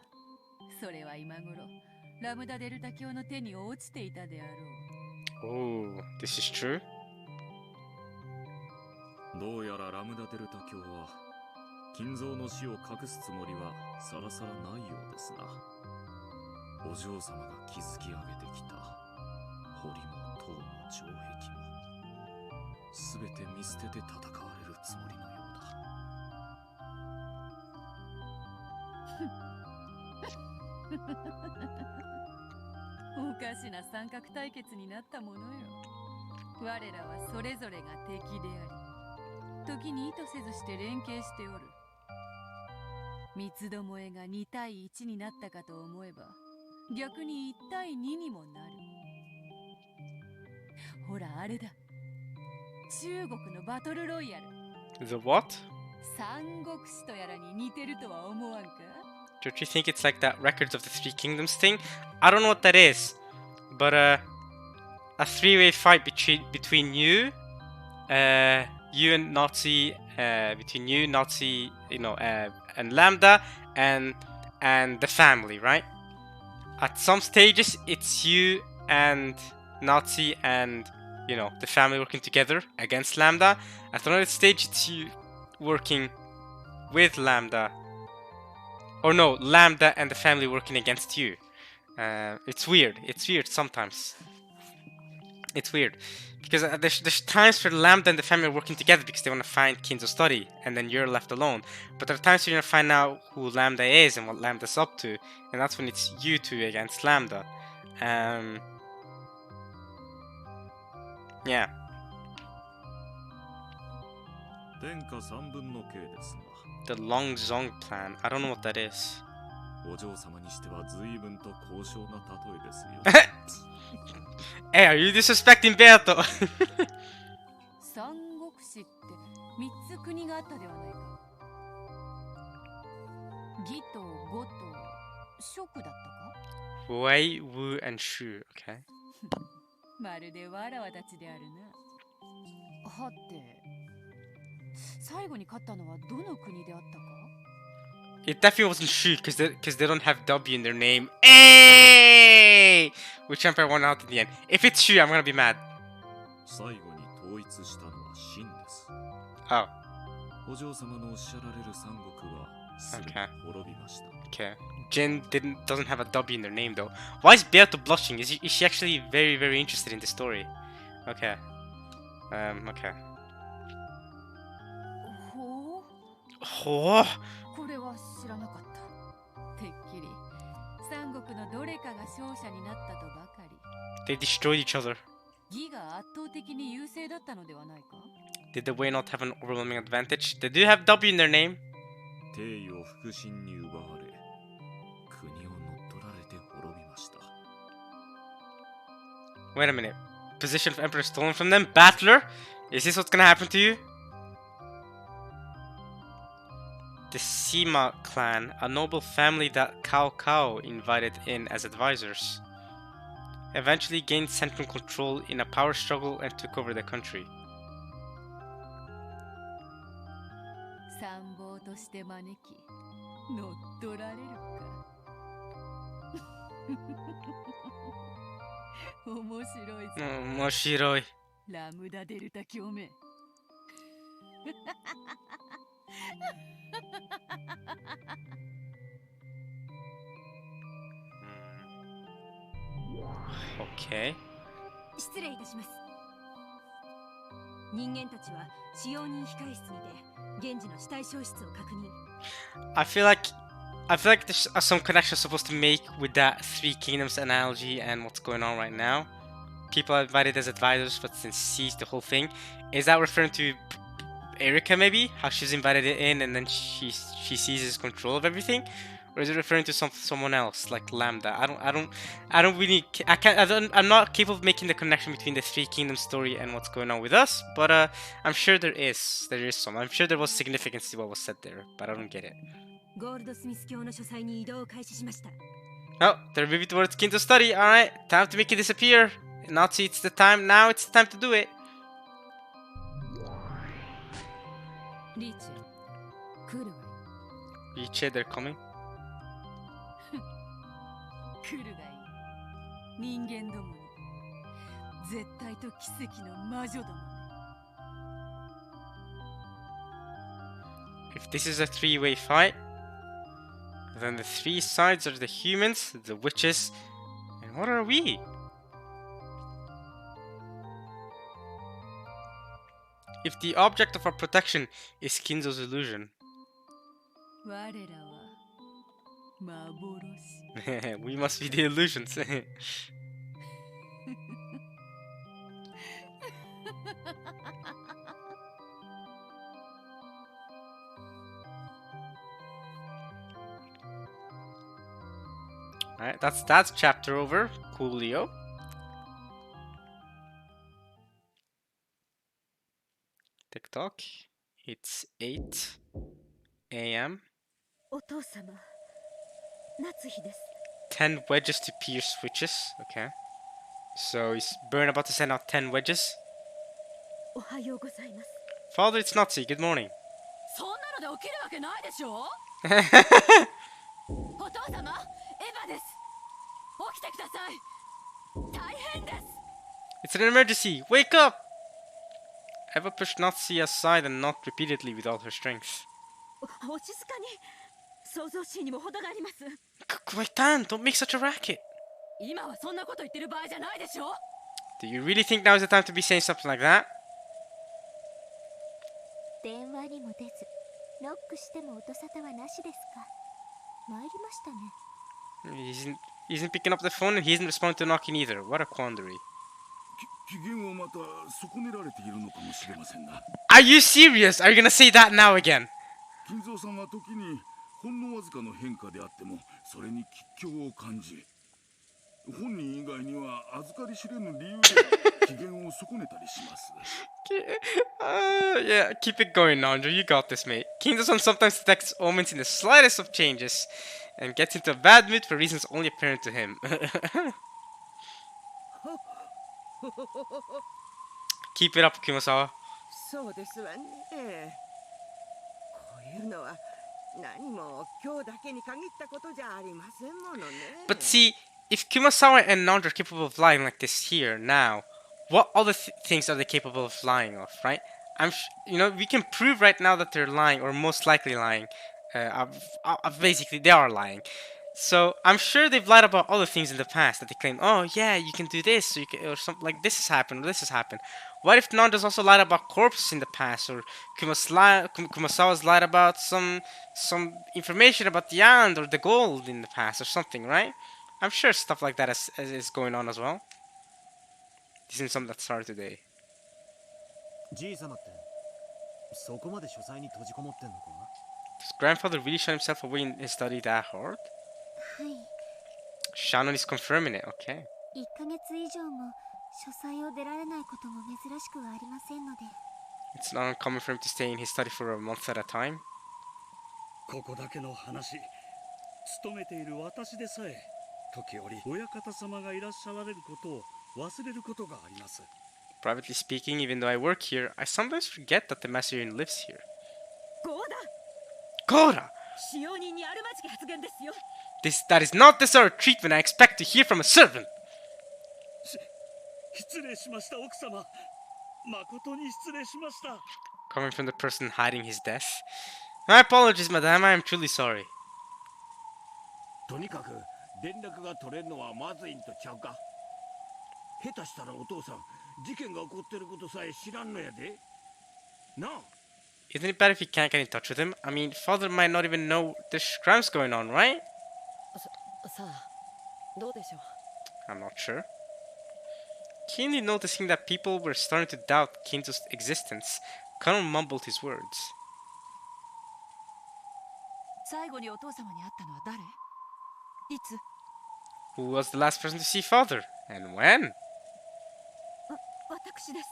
それは今頃ラムダデルタ教の手に落ちていたであろう。 Oh, this is true. どうやらラムダデルタ教は金蔵の死を隠すつもりはさらさらないようですな。お嬢様が築き上げてきた堀も塔も城壁もすべて見捨てて戦われるつもりのようだ。おかしな三角対決になったものよ。我らはそれぞれが敵であり、時に意図せずして連携しておる。三つどもえが2対1になったかと思えば、逆に1対2にもなる。ほらあれだ、中国のバトルロイヤル。 The what? 三国志とやらに似てるとは思わんか？ Don't you think it's like that Records of the Three Kingdoms thing? I don't know what that is, but a three-way fight between you and Nazi, between you, Nazi, and Lambda, and the family, right? At some stages, it's you and Nazi and the family working together against Lambda. At another stage, it's you working with Lambda. Or no, Lambda and the family working against you. It's weird. It's weird sometimes. It's weird because there's times where Lambda and the family are working together because they want to find Kinzo's study, and then you're left alone. But there are times where you're gonna find out who Lambda is and what Lambda's up to, and that's when it's you two against Lambda. Yeah. 天下三分の計ですが、 The Long Zong plan. I don't know what that is. お嬢様にしては随分と高尚な例えですよ。Hey, are you disrespecting Beato? 三国志って三つ国があったではないか。義と呉と蜀だったか。 Wei, Wu, and Shu. Okay. まるでわらわたちであるな。はて、最後に勝ったのはどの国であったか。 It definitely wasn't Shu because they don't have W in their name. Hey! Which emperor won out in the end? If it's Shu, I'm gonna be mad. 最後に統一したのは秦です。 Oh, お嬢様のおっしゃられる三国はすべて Okay. 滅びました。 okay. Jin doesn't have a W in their name though. Why is Beato blushing? Is she actually very, very interested in the story? Okay. Okay. ほう。 Oh, これは知らなかった。てっきり三国のどれかが勝者になったとばかり。 they destroyed each other. 義が圧倒的に優勢だったのではないか。 Did the Wei not have an overwhelming advantage? They do have W in their name. 帝位を腹心に奪われ、国を乗っ取られて滅びました。 Wait a minute. Position of Emperor stolen from them? Battler? Is this what's gonna happen to you? The Sima clan, a noble family that Cao Cao invited in as advisors, eventually gained central control in a power struggle and took over the country. 参謀として招き、乗っ取られるか。面白いぞ。面白い。ラムダデルタ共鳴。Okay. 失礼いたします。人間たちは使用人控え室にて現時の死体消失を確認。I feel like there's some connection supposed to make with that Three Kingdoms analogy and what's going on right now. People are invited as advisors, but then seized the whole thing. Is that referring to Erika maybe? How she's invited in and then she seizes control of everything? Or is it referring to someone else like Lambda? I'm not capable of making the connection between the Three Kingdoms story and what's going on with us, but I'm sure there is some. I'm sure there was significance to what was said there, but I don't get it. ゴールドスミス教の書斎に移動を開始しました。 Oh, they're moving towards Kinto study. Alright, time to make it disappear. Nazi, it's the time now, it's the time to do it. リーチェ、来るわよ。 Yiche, they're coming. 来るがいい。人間どもに絶対と奇跡の魔女どもね。 If this is a three-way fight, then the three sides are the humans, the witches, and what are we? If the object of our protection is Kinzo's illusion, 我らは幻。 we must be the illusions. Alright, that's chapter over. Coolio. TikTok. It's 8 a.m. お父様、夏日です。 10 wedges to pierce switches. Okay. So is Burn about to send out 10 wedges? おはようございます。 Father, it's Nazi. Good morning. そんなので起きるわけないでしょ。お父様、エヴァです。起きてください。大変です。 It's an emergency. Wake up! Eva pushed Nazi aside and knocked repeatedly with all her strength. お静かに。想像しにも程があります。 Quiet down! Don't make such a racket! 今はそんなこと言ってる場合じゃないでしょ。 Do you really think now is the time to be saying something like that? 電話にも出ずノックしても音沙汰はなしですか。参りましたね。He isn't picking up the phone and he isn't responding to knocking either. What a quandary. 機嫌をまた損ねられているのかもしれませんな。 Are you serious? Are you gonna say that now again? 金蔵さんは時にほんのわずかの変化であってもそれに吉凶を感じ、本人以外には預かり知れぬ理由で機嫌を損ねたりします。Yeah, keep it going, Nandro. You got this, mate. Kingdom sometimes detects omens in the slightest of changes and gets into a bad mood for reasons only apparent to him. Keep it up, Kumasawa. そうですわね。こういうのは何も今日だけに限ったことじゃありませんものね。 But see, if Kumasawa and Nandro are capable of lying like this here now, what other things are they capable of lying of, right? We can prove right now that they're lying, or most likely lying. Basically, they are lying. So I'm sure they've lied about other things in the past that they claim. Oh yeah, you can do this, or something like this has happened, or this has happened. What if Nando's also lied about corpses in the past, or Kumasawa's lied about some information about the island or the gold in the past, or something, right? I'm sure stuff like that is going on as well. This isn't something that started today. じい様ってそこまで書斎に閉じこもってんのか。 Does grandfather really shut himself away in his study that hard? はい。 Shannon is confirming it, okay. 1ヶ月以上も書斎を出られないことも珍しくはありませんので。 It's not uncommon for him to stay in his study for a month at a time. ここだけの話、勤めている私でさえ時折親方様がいらっしゃられることを忘れることがあります。 Privately speaking, even though I work here, I sometimes forget that the Master lives here. ゴーダ Gora! 使用人にあるまじき発言ですよ。 That is not the sort of treatment I expect to hear from a servant! 失礼しました奥様。誠に失礼しました。 Coming from the person hiding his death. My apologies, madame, I am truly sorry. とにかく連絡が取れるのはまずいんとちゃうか。下手したらお父さん事件が起こってることさえ知らんのやで。なあ。 Isn't it bad if you can't get in touch with him? I mean, father might not even know there's crimes going on, right? さあ、どうでしょう。 I'm not sure. Keenly noticing that people were starting to doubt Kinzo's existence, Connor mumbled his words. 最後にお父様に会ったのは誰？いつ？ Who was the last person to see father? And when? 私です。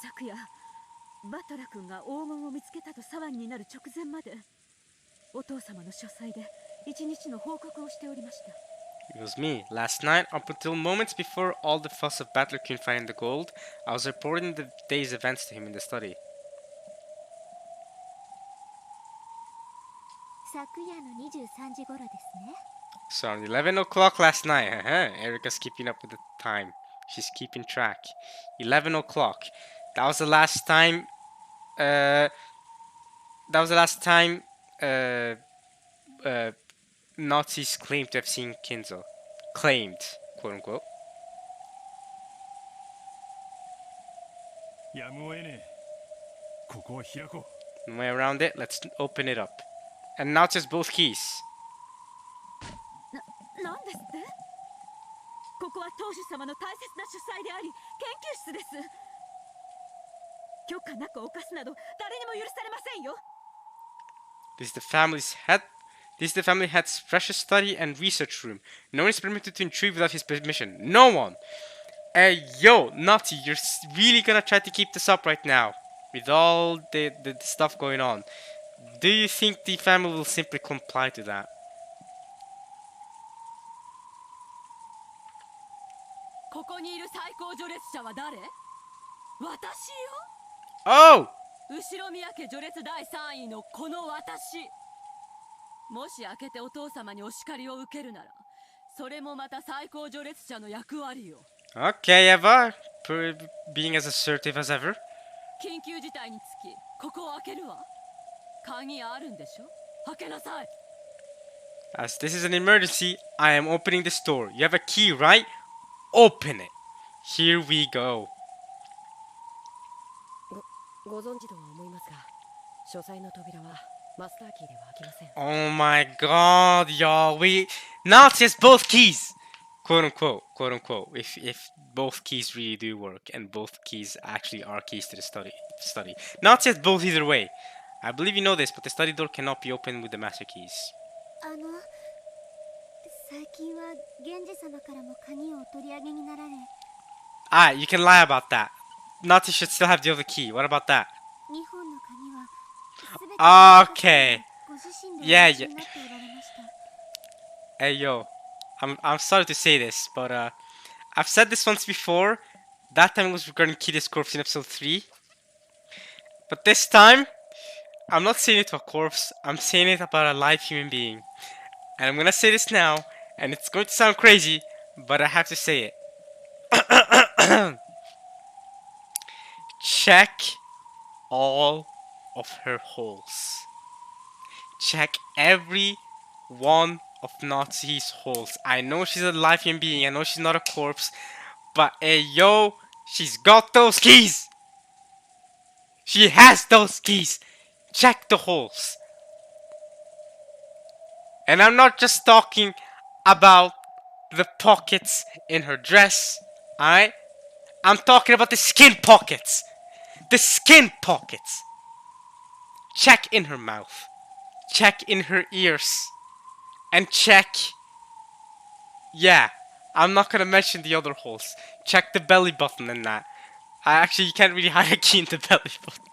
昨夜、バトラ君が黄金を見つけたと騒ぎになる直前まで、お父様の書斎で一日の報告をしておりました。 It was me. Last night, up until moments before all the fuss of Battler Queen finding the gold, I was reporting the day's events to him in the study. 昨夜の23時頃ですね。 So around 11 o'clock last night, Erica's keeping up with the time. She's keeping track. 11 o'clock. That was the last time, Nazis claimed to have seen Kinzo. Claimed, quote unquote. やむを得ねえ。ここを開こう。 No way around it, let's open it up. And now it says both keys. なんですって？ここは当主様の大切な書斎であり、研究室です。許可なく犯すなど誰にも許されませんよ。 This is the family head's precious study and research room. No one is permitted to intrude without his permission. No one! Hey, yo, Nazi, you're really gonna try to keep this up right now? With all the stuff going on. Do you think the family will simply comply to that? ここにいる最高序列者は誰？私よ。 Oh! 後ろ宮家序列第3位のこの私。もし開けてお父様にお叱りを受けるなら、それもまた最高序列者の役割よ。 Okay, Eva. Being as assertive as ever. 緊急事態につき、ここを開けるわ。鍵あるんでしょ？開けなさい。As this is an emergency, I am opening this door. You have a key, right? Open it. Here we go. ご存知とは思いますが、書斎の扉はマスターキーでは開きません。 Oh my god, y'all. Nazi has both keys. Quote unquote, quote unquote. If both keys really do work and both keys actually are keys to the study. Nazi has both either way. I believe you know this, but the study door cannot be opened with the master keys. 最近は源氏様からも鍵をお取り上げになられ、 Ah, you can lie about that. Nazi should still have the other key. What about that? 2本の鍵は全て Okay. ご自身で Yeah, お持ちになっておられました。 Hey yo, I'm sorry to say this, but I've said this once before. That time it was regarding Kitty's corpse in episode 3. But this time, I'm not saying it to a corpse, I'm saying it about a live human being. And I'm gonna say this now, and it's going to sound crazy, but I have to say it. Check all of her holes. Check every one of Nazi's holes. I know she's a live human being, I know she's not a corpse, but hey yo, she's got those keys! She has those keys! Check the holes. And I'm not just talking about the pockets in her dress, alright? I'm talking about the skin pockets! The skin pockets! Check in her mouth. Check in her ears. And check... Yeah, I'm not gonna mention the other holes. Check the belly button and that. Actually, you can't really hide a key in the belly button.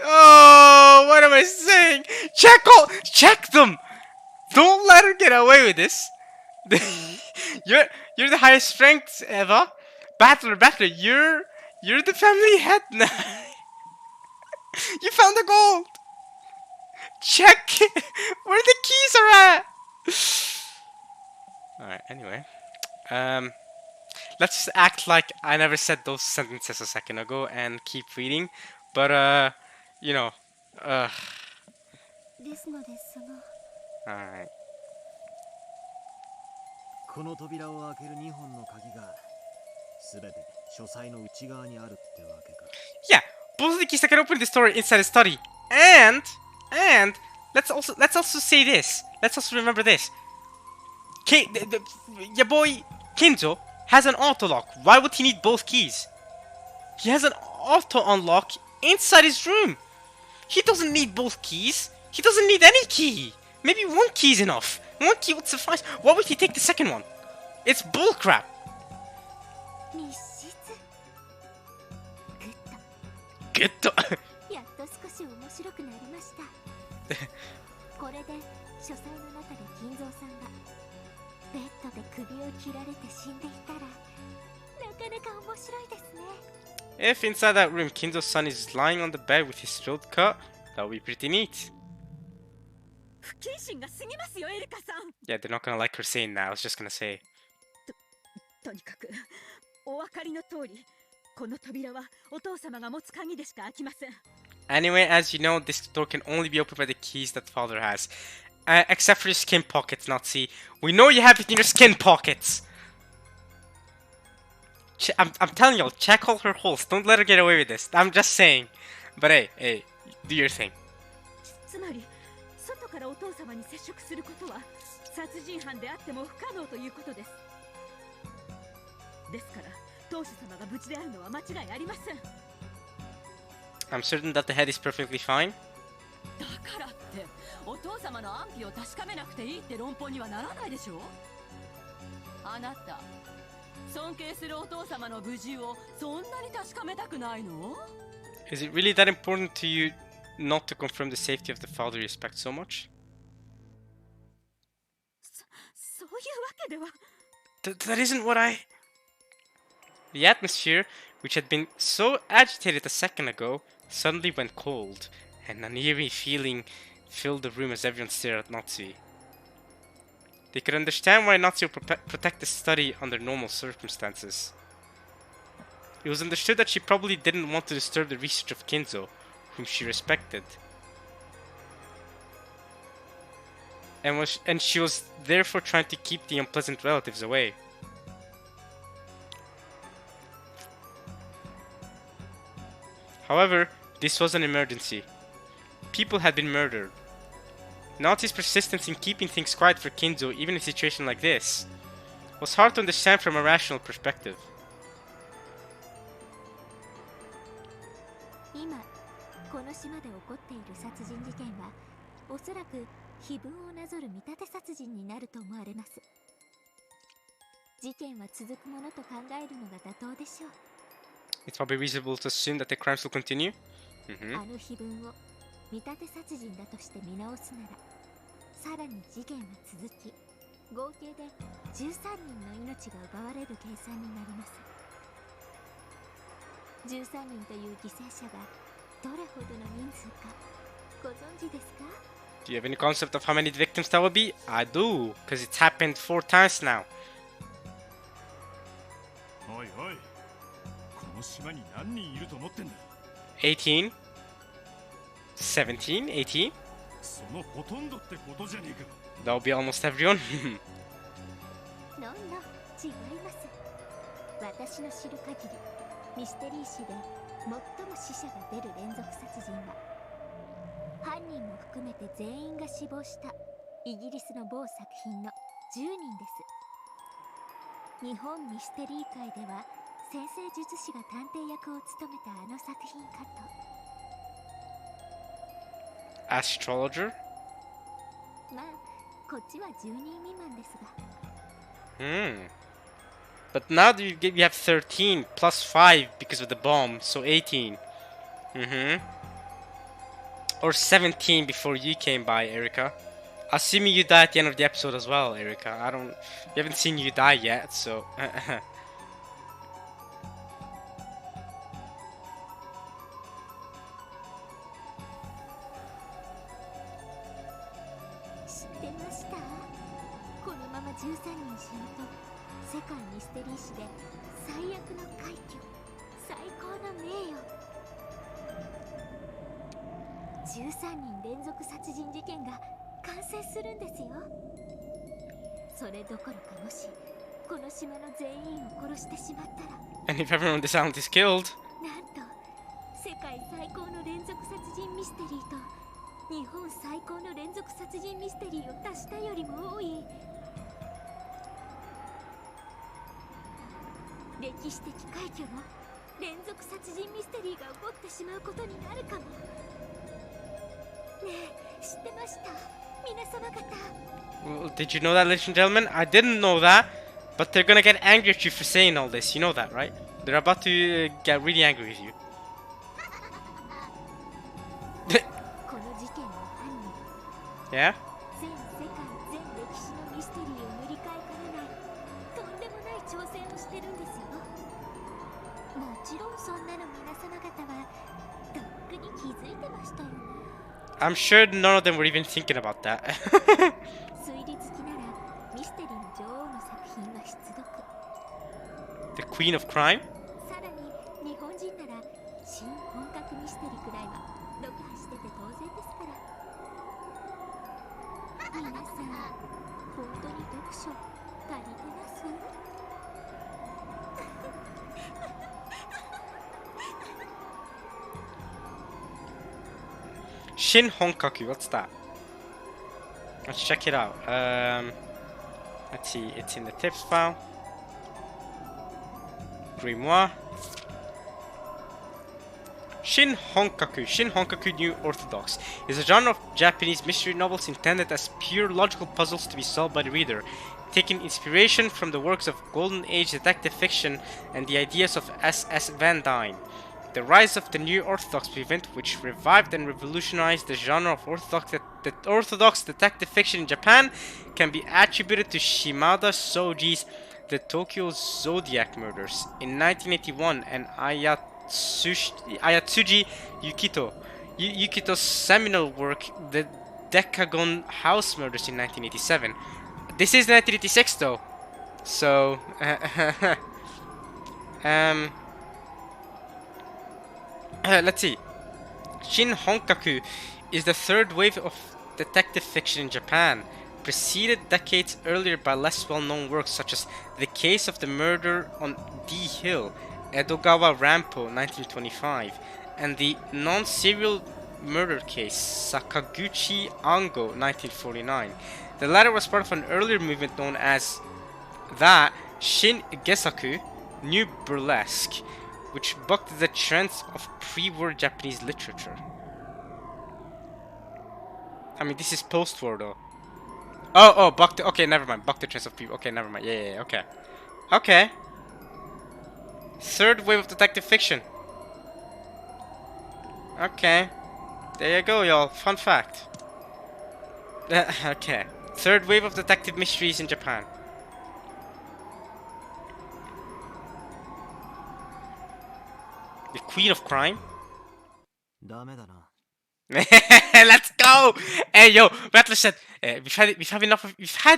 Oh, what am I saying? Check them! Don't let her get away with this. You're the highest strength, Eva. Battler, you're the family head now. You found the gold. Check where the keys are at. Alright, anyway. Let's just act like I never said those sentences a second ago and keep reading. But, you know, ですのでalright. この扉を開ける2本の鍵が全て書斎の内側にあるってわけか。 Yeah, both of the keys that can open this door inside the study. And let's also say this. Let's also remember this. Your boy Kinzo has an auto lock. Why would he need both keys? He has an auto unlock inside his room. He doesn't need both keys. He doesn't need any key. Maybe one key is enough. One key would suffice. Why would he take the second one? It's bullcrap. 密室。Good. やっと少し面白くなりました。これで書斎の中で金蔵さんがベッドで首を切られて死んでいたら、なかなか面白いですね。If inside that room Kinzo's son is lying on the bed with his throat cut, that would be pretty neat. 不謹慎が過ぎますよ、エリカさん。 Yeah, they're not gonna like her saying that. I was just gonna say. とにかくお分かりの通り、この扉はお父様が持つ鍵でしか開きません。 Anyway, as you know, this door can only be opened by the keys that father has. Except for your skin pockets, Nazi. We know you have it in your skin pockets! I'm telling y'all, check all her holes. Don't let her get away with this. I'm just saying. But hey, do your thing. つまり外からお父様に接触することは殺人犯であっても不可能ということです。ですから当主様が無事であるのは間違いありません。 I'm certain that the head is perfectly fine. だからってお父様の安否を確かめなくていいって論法にはならないでしょ。あなた尊敬するお父様の無事をそんなに確かめたくないの？ Is it really that important to you not to confirm the safety of the father you respect so much? そういうわけでは。 That isn't what I... The atmosphere, which had been so agitated a second ago, suddenly went cold, and an eerie feeling filled the room as everyone stared at Natsu. They could understand why Natsu would protect the study under normal circumstances. It was understood that she probably didn't want to disturb the research of Kinzo, whom she respected. and she was therefore trying to keep the unpleasant relatives away. However, this was an emergency. People had been murdered. Naoti's persistence in keeping things quiet for Kinzo, even in a situation like this, was hard to understand from a rational perspective. 今この島で起こっている殺人事件はおそらく碑文をなぞる見立て殺人になると思われます。事件は続くものと考えるのが妥当でしょう。 It's probably reasonable to assume that the crimes will continue. あの碑文を見立て殺人だとして見直すなら、さらに事件は続き、合計で13人の命が奪われる計算になります。13人という犠牲者がどれほどの人数かご存知ですか？ Do you have any concept of how many victims that will be? I do, because it's happened 4 times now. おいおい、この島に何人いると思ってんだ。18? 17? 18? そのほとんどってことじゃねえか。 That'll be almost everyone. のんの違います。私の知る限りミステリー誌で最も死者が出る連続殺人は犯人も含めて全員が死亡したイギリスの某作品の10人です。日本ミステリー界では先生術師が探偵役を務めたあの作品かと。 Astrologer? まあこっちは10人未満ですが。 But now you have 13 plus 5 because of the bomb, so 18. Or 17 before you came by, Erica. Assuming you die at the end of the episode as well, Erica. We haven't seen you die yet, so. 知ってました？このまま13人死ぬと世界ミステリー史で最悪の快挙、最高の名誉。13人連続殺人事件が完成するんですよ。それどころかもしこの島の全員を殺してしまったら、 And if everyone on this island is killed, なんと世界最高の連続殺人ミステリーと日本最高の連続殺人ミステリーを足したよりも多い歴史的快挙の連続殺人ミステリーが起こってしまうことになるかも。ねえ、知ってました？皆様方。 well, did you know that, ladies and gentlemen? I didn't know that, but they're gonna get angry at you for saying all this. You know that, right? They're about to get really angry with you. この事件の犯人。 Yeah? 全世界全歴史のミステリーを塗り替えかねないとんでもない挑戦をしてるんですよ。もちろんそんなの皆様方はとっくに気づいてましたよね。 I'm sure none of them were even thinking about that. 推理好きならミステリーの女王の作品は必読。 The Queen of Crime? さらに日本人なら新本格ミステリーくらいは読破してて当然ですから。皆さん本当に読書足りてます？ Shin Honkaku, what's that? Let's check it out. Let's see, it's in the tips file. Grimoire. Shin Honkaku New Orthodox is a genre of Japanese mystery novels intended as pure logical puzzles to be solved by the reader, taking inspiration from the works of Golden Age detective fiction and the ideas of S.S. Van Dyne. The rise of the New Orthodox movement, which revived and revolutionized the genre of orthodox detective fiction in Japan, can be attributed to Shimada Soji's The Tokyo Zodiac Murders in 1981 and Ayatsuji Yukito's seminal work, The Decagon House Murders in 1987. This is 1986 though, so let's see. Shin Honkaku is the third wave of detective fiction in Japan, preceded decades earlier by less well-known works such as The Case of the Murder on D Hill, Edogawa Rampo 1925, and the non-serial murder case Sakaguchi Ango 1949. The latter was part of an earlier movement known as that Shin Gesaku, New Burlesque, which bucked the trends of pre-war Japanese literature. I mean, this is post-war though. Oh, bucked. Okay, never mind. Bucked the trends of people. Okay, never mind. Yeah, okay. Okay. Third wave of detective fiction. Okay. There you go, y'all. Fun fact. Okay. Third wave of detective mysteries in Japan. The Queen of Crime. ダメだな。 Let's go! Hey, yo, Rattler said, we've had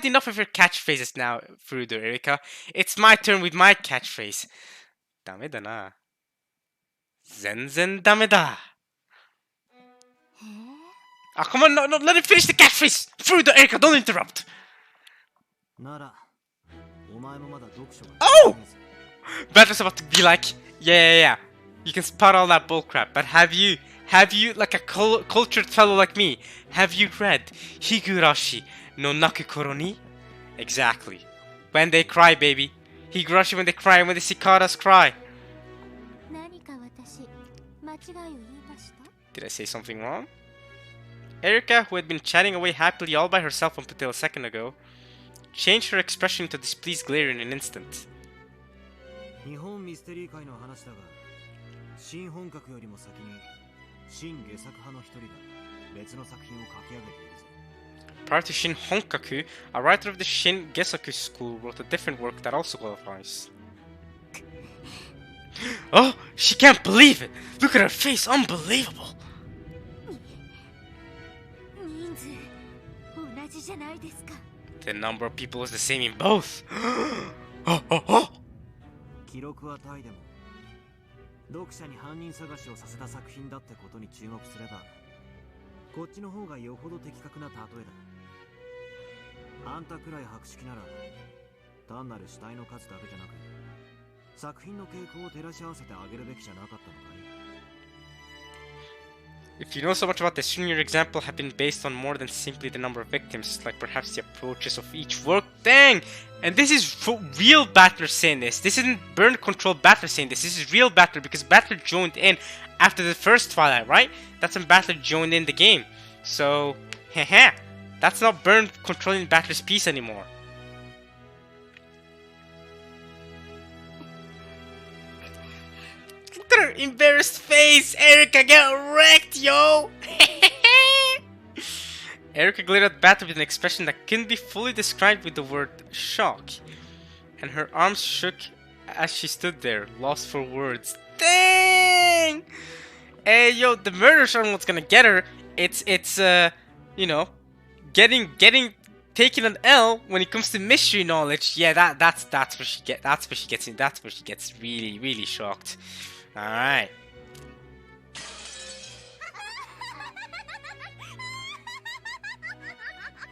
enough of your catchphrases now, Furudo Erika. It's my turn with my catchphrase. ダメだな。全然ダメだ。Ah, come on, no, let him finish the catchphrase! Furudo Erika, don't interrupt! なら、お前もまだ読書が。Oh! Rattler's about to be like, yeah. You can spot all that bullcrap, but have you, like a cultured fellow like me, have you read Higurashi no Nakukoro ni? Exactly. When they cry, baby. Higurashi when they cry, when the cicadas cry. 何か私間違いを言いました？ Did I say something wrong? Erika, who had been chatting away happily all by herself up until a second ago, changed her expression to displeased glare in an instant. 日本ミステリー界の話だが、新本格よりも先に新下作派の一人が別の作品を書き上げているぜ。Prior to Shin Honkaku, a writer of the Shin Gesaku school wrote a different work that also qualifies. Oh, she can't believe it! Look at her face, unbelievable! 人数同じじゃないですか。 The number of people is the same in both. Oh. 記録はタイでも読者に犯人探しをさせた作品だってことに注目すればこっちの方がよほど的確な例えだ。あんたくらい博識なら単なる死体の数だけじゃなく作品の傾向を照らし合わせてあげるべきじゃなかったのかい？ If you know so much about this, shouldn't your example have been based on more than simply the number of victims, like perhaps the approaches of each work? Dang! And this is real Battler saying this. This isn't Burn Control Battler saying this. This is real Battler because Battler joined in after the first Twilight, right? That's when Battler joined in the game. So, haha. That's not Burn controlling Battler's piece anymore. Look at her embarrassed face! Erika, get wrecked, yo! Erika glared at Battler with an expression that couldn't be fully described with the word shock. And her arms shook as she stood there, lost for words. Dang! Hey, yo, the murder's aren't what's gonna get her. It's you know, taking an L when it comes to mystery knowledge. Yeah, that's where she gets really shocked. All right.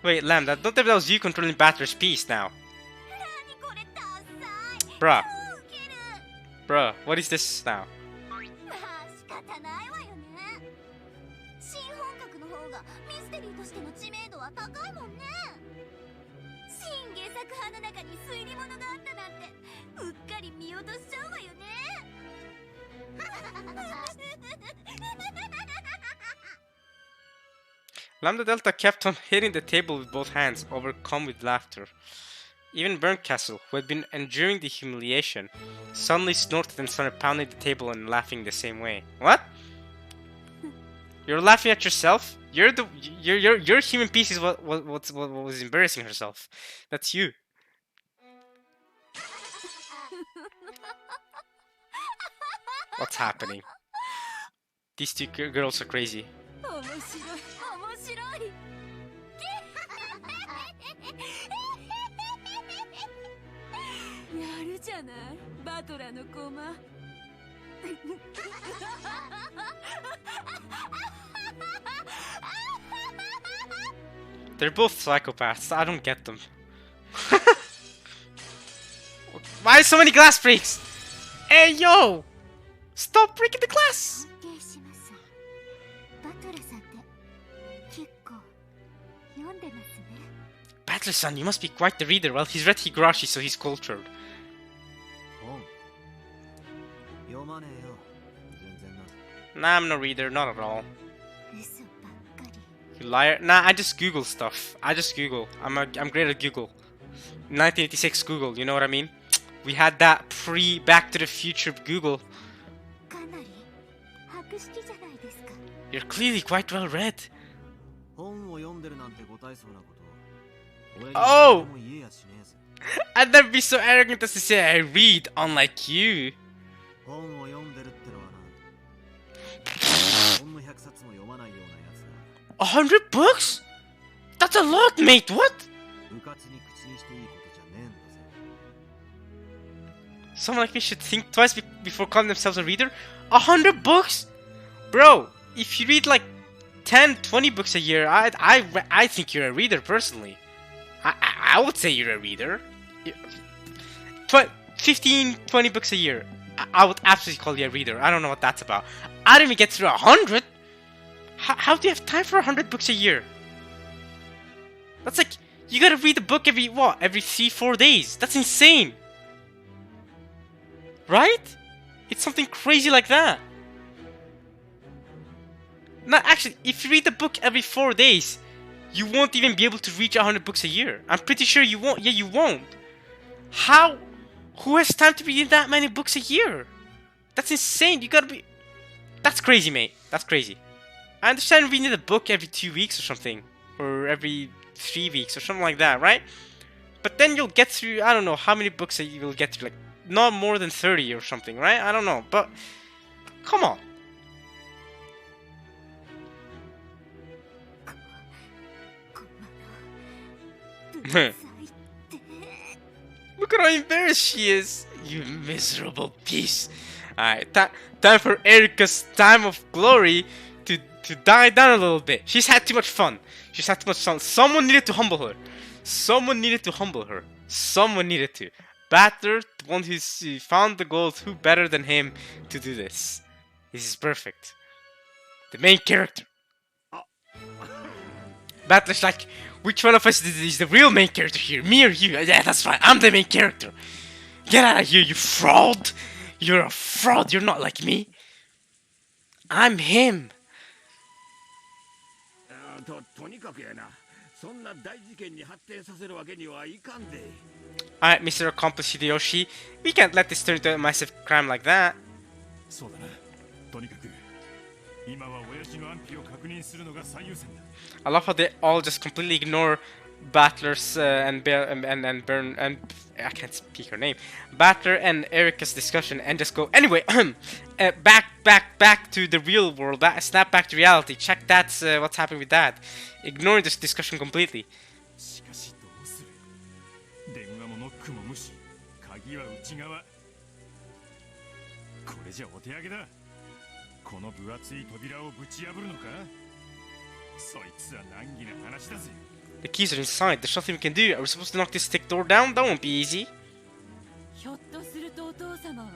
Wait, Lamb, don't tell me that was you controlling Battler's piece now. Bruh, what is this now? まあ仕方ないわよね。新本格の方がミステリーとしての知名度は高いもんね。新原作派の中に推理物があったなんてうっかり見落としちゃうわよね。Lambda Delta kept on hitting the table with both hands, overcome with laughter. Even Bernkastle, who had been enduring the humiliation, suddenly snorted and started pounding the table and laughing the same way. What? You're laughing at yourself? Your human piece is what was embarrassing herself. That's you. What's happening? These two girls are crazy. 面白いやるじゃないバトラのコマ They're both psychopaths. I don't get them. Why so many glass breaks? Hey yo! Stop breaking the glass! 尊敬します。バトルさんって結構読んでますね。 Battler-san, you must be quite the reader. Well, he's read Higurashi, so he's cultured. 本読まねえよ。全然な。 Nah, I'm no reader, not at all. 嘘ばっかり。 You liar. Nah, I just Google stuff. I just Google. I'm great at Google. 1986 Google, you know what I mean? We had that pre-Back to the Future Google. かなり博識じゃないですか。 You're clearly quite well read. 本を読んでるなんて答えそうなこと俺に Oh! も言えやしねえぜ。 I'd never be so arrogant as to say I read, unlike you. 本を読んでるってのはな。ほんの100冊も読まないようなやつだ。 100 books? That's a lot, mate. What? うかつに口にしていいことじゃねえんだぜ。 Someone like me should think twice before calling themselves a reader? 100 books? Bro, if you read like 10, 20 books a year, I think you're a reader personally. I would say you're a reader. 15, 20 books a year. I would absolutely call you a reader. I don't know what that's about. I didn't even get through 100. How do you have time for 100 books a year? That's like, you gotta read a book every 3-4 days. That's insane. Right? It's something crazy like that. No, actually, if you read a book every 4 days, you won't even be able to reach 100 books a year. I'm pretty sure you won't. Yeah, you won't. How? Who has time to read that many books a year? That's insane. You gotta be... That's crazy, mate. That's crazy. I understand reading a book every 2 weeks or something. Or every 3 weeks or something like that, right? But then you'll get through, I don't know how many books you will get through. Like, not more than 30 or something, right? I don't know. But, come on. Look at how embarrassed she is. You miserable piece. Alright, time for Erika's time of glory to die down a little bit. She's had too much fun. She's had too much fun. Someone needed to humble her. Someone needed to humble her. Someone needed to. Battler, the one who's found the gold, who better than him to do this? This is perfect. The main character. Battler's like, which one of us is the real main character here? Me or you? Yeah, that's fine. I'm the main character. Get out of here, you fraud! You're a fraud. You're not like me. I'm him. とにかくやな。そんな大事件に発展させるわけにはいかんで。Alright, Mr. Accomplice Hideyoshi. We can't let this turn into a massive crime like that. そうだな。とにかく今は親父の安否を確認するのが最優先だ。I love how they all just completely ignore Battler's and I can't speak her name. Battler and Erika's discussion and just go anyway. Back to the real world. Snap back to reality. Check that's what's happening with that. Ignoring this discussion completely. しかしどうする。電話もノックも無視。鍵は内側。これじゃお手上げだ。この分厚い扉をぶち破るのか。そいつは難儀な話だぜ。The keys are inside. There's nothing we can do. Are we supposed to knock this thick door down? That won't be easy. ひょっとするとお父様は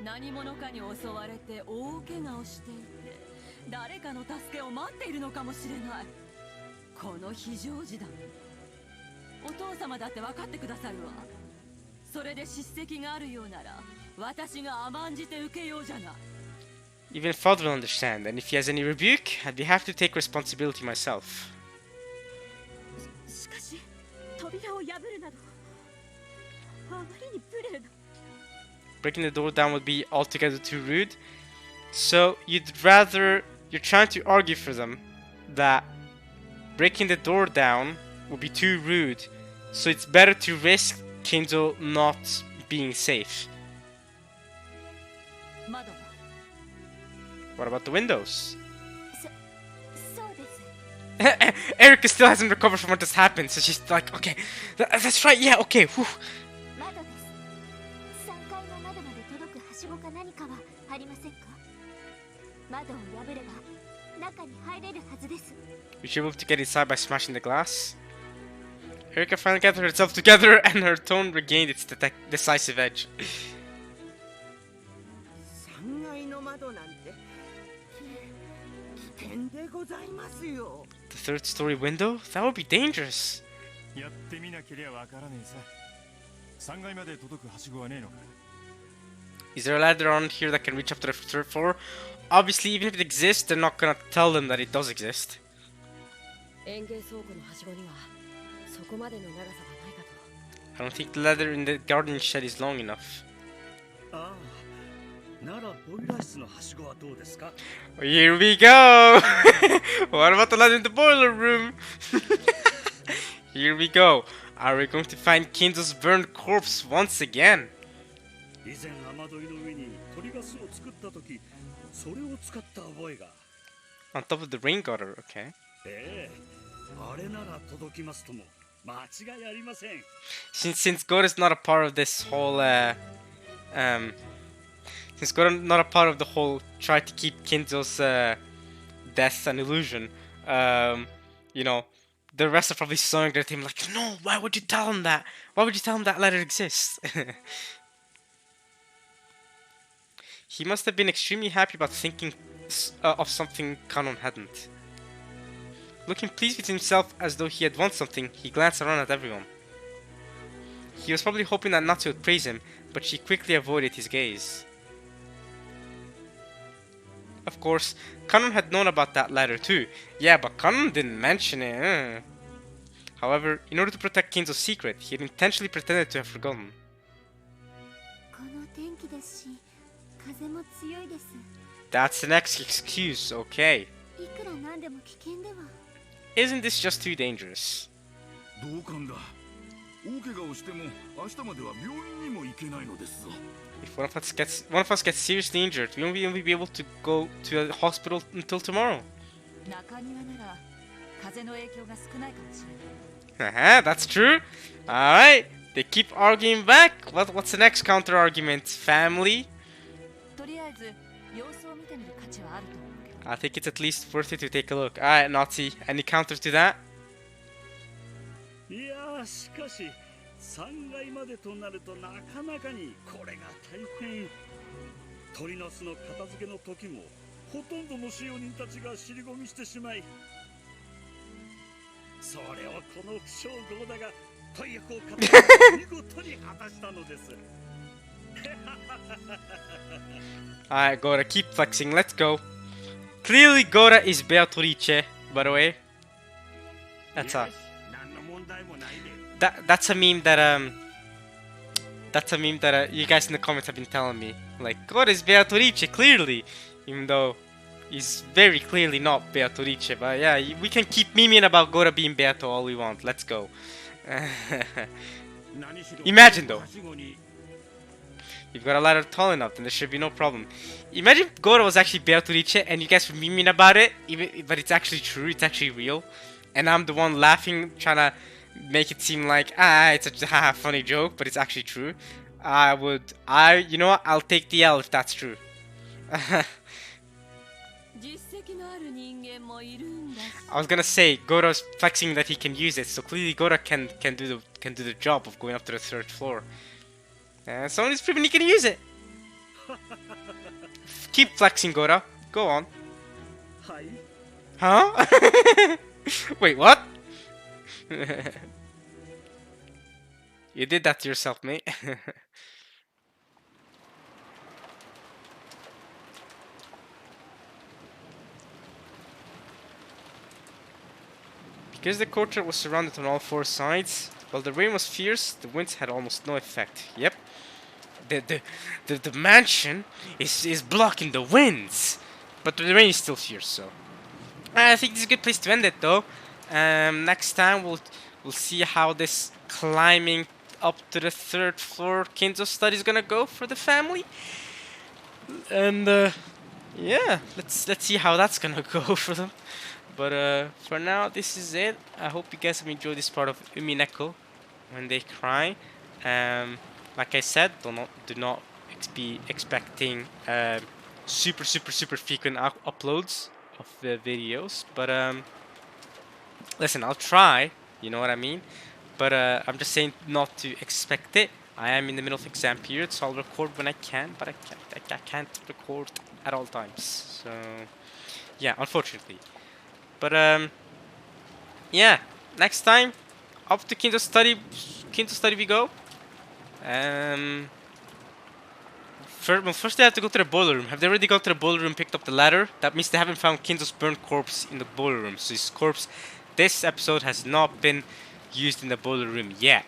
何者かに襲われて大怪我をしていて誰かの助けを待っているのかもしれない。この非常時だ。お父様だって分かってくださるわ。それで叱責があるようなら私が甘んじて受けようじゃない。 Even father will understand, and if he has any rebuke, I'd be happy to take responsibility myself. しかし扉を破るなどあまりに無礼だ。 Breaking the door down would be altogether too rude. So you're trying to argue for them that breaking the door down would be too rude. So it's better to risk Kinzo not being safe. 窓は What about the windows? そうです。 Erika still hasn't recovered from what just happened, so she's like, okay, that's right, yeah, okay, whew. 窓です。3階の窓まで届くはしごか何かはありませんか。窓を破れば中に入れるはずです。 We should be able to get inside by smashing the glass. Erika finally gathered herself together and her tone regained its decisive edge. 3階の窓なんて危険でございますよ。 The third story window? That would be dangerous. やってみなけりゃわからねえさ。3階まで届くはしごはねえのか。 Is there a ladder on here that can reach up to the third floor? Obviously, even if it exists, they're not gonna tell them that it does exist. 園芸倉庫のはしごにはそこまでの長さがないかと。 I don't think the ladder in the garden shed is long enough. ああ、ならボイラー室のはしごはどうですか？ Here we go! What about the ladder in the boiler room? Here we go. Are we going to find Kinzo's burned corpse once again? 以前雨どいの上に鳥が巣を作った時、それを使った覚えが。 On top of the rain gutter, okay. ええ、あれなら届きますとも間違いありません。 Since God is not a part of this whole since God is not a part of the whole try to keep Kinzo's death an illusion, you know, the rest are probably sawing at him like, no, why would you tell him that? Why would you tell him that letter exists? He must have been extremely happy about thinking of something Kanon hadn't. Looking pleased with himself as though he had won something, he glanced around at everyone. He was probably hoping that Natsu would praise him, but she quickly avoided his gaze. Of course, Kanon had known about that letter too. Yeah, but Kanon didn't mention it. However, in order to protect Kinzo's secret, he had intentionally pretended to have forgotten. この天気ですし、風も強いです。 That's the next excuse, okay. いくらなんでも危険では。 Isn't this just too dangerous? 同感だ。大怪我をしても明日までは病院にも行けないのですぞ。 If one of us gets seriously injured, we won't be able to go to a hospital until tomorrow. 中庭なら風の影響が少ないかもしれない。That's true. Alright, they keep arguing back. What's the next counter argument? Family? とりあえず様子を見てみる価値はあると思うけど。 I think it's at least worth it to take a look. Alright, Nazi, any counters to that? いやー、しかし3階までとなるとなかなかにこれが大変。鳥の巣の片付けの時もほとんどの使用人たちが尻込みしてしまい、それをこの不祥豪だが大役をかけ見事に果たしたのです。Alright, Gora, keep flexing. Let's go. Clearly, Gora is Beatrice, by the way. That's a that's a meme that you guys in the comments have been telling me. Like, Gora is Beatrice, clearly, even though he's very clearly not Beatrice. But yeah, we can keep memeing about Gora being Beato all we want. Let's go. Imagine though. You've got a ladder tall enough, then there should be no problem. Imagine if Goro was actually Beatrice and you guys were memeing about it, but it's actually true, it's actually real. And I'm the one laughing, trying to make it seem like, it's a funny joke, but it's actually true. You know what, I'll take the L if that's true. I was gonna say, Goro's flexing that he can use it, so clearly Goro can do the job of going up to the third floor. Someone is proving he can use it. Keep flexing, Gora. Go on. Huh? Wait, what? You did that to yourself, mate. Because the courtyard was surrounded on all four sides, while the rain was fierce, the winds had almost no effect. Yep. The mansion is blocking the winds, but the rain is still fierce. So I think this is a good place to end it, though. Next time we'll see how this climbing up to the third floor Kinzo study is gonna go for the family, and yeah, let's see how that's gonna go for them. But for now, this is it. I hope you guys have enjoyed this part of Umineko when they cry. Like I said, do not be expecting super frequent uploads. of the videos. But listen, I'll try. You know what I mean? But I'm just saying not to expect it. I am in the middle of exam period, so I'll record when I can. But I can't record at all times. So yeah, unfortunately. But yeah, next time up to Kinto study we go. First they have to go to the boiler room. Have they already gone to the boiler room, picked up the ladder? That means they haven't found Kinto's burnt corpse in the boiler room. So his corpse, this episode has not been used in the boiler room yet.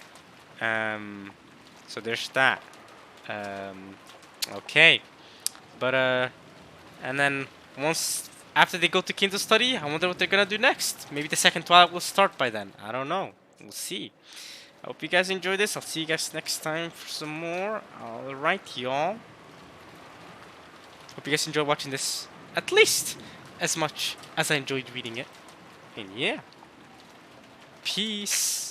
So there's that. Okay. But and then after they go to Kinto study, I wonder what they're gonna do next. Maybe the second trial will start by then. I don't know. We'll see. I hope you guys enjoyed this. I'll see you guys next time for some more. Alright, y'all. Hope you guys enjoyed watching this at least as much as I enjoyed reading it. And yeah. Peace.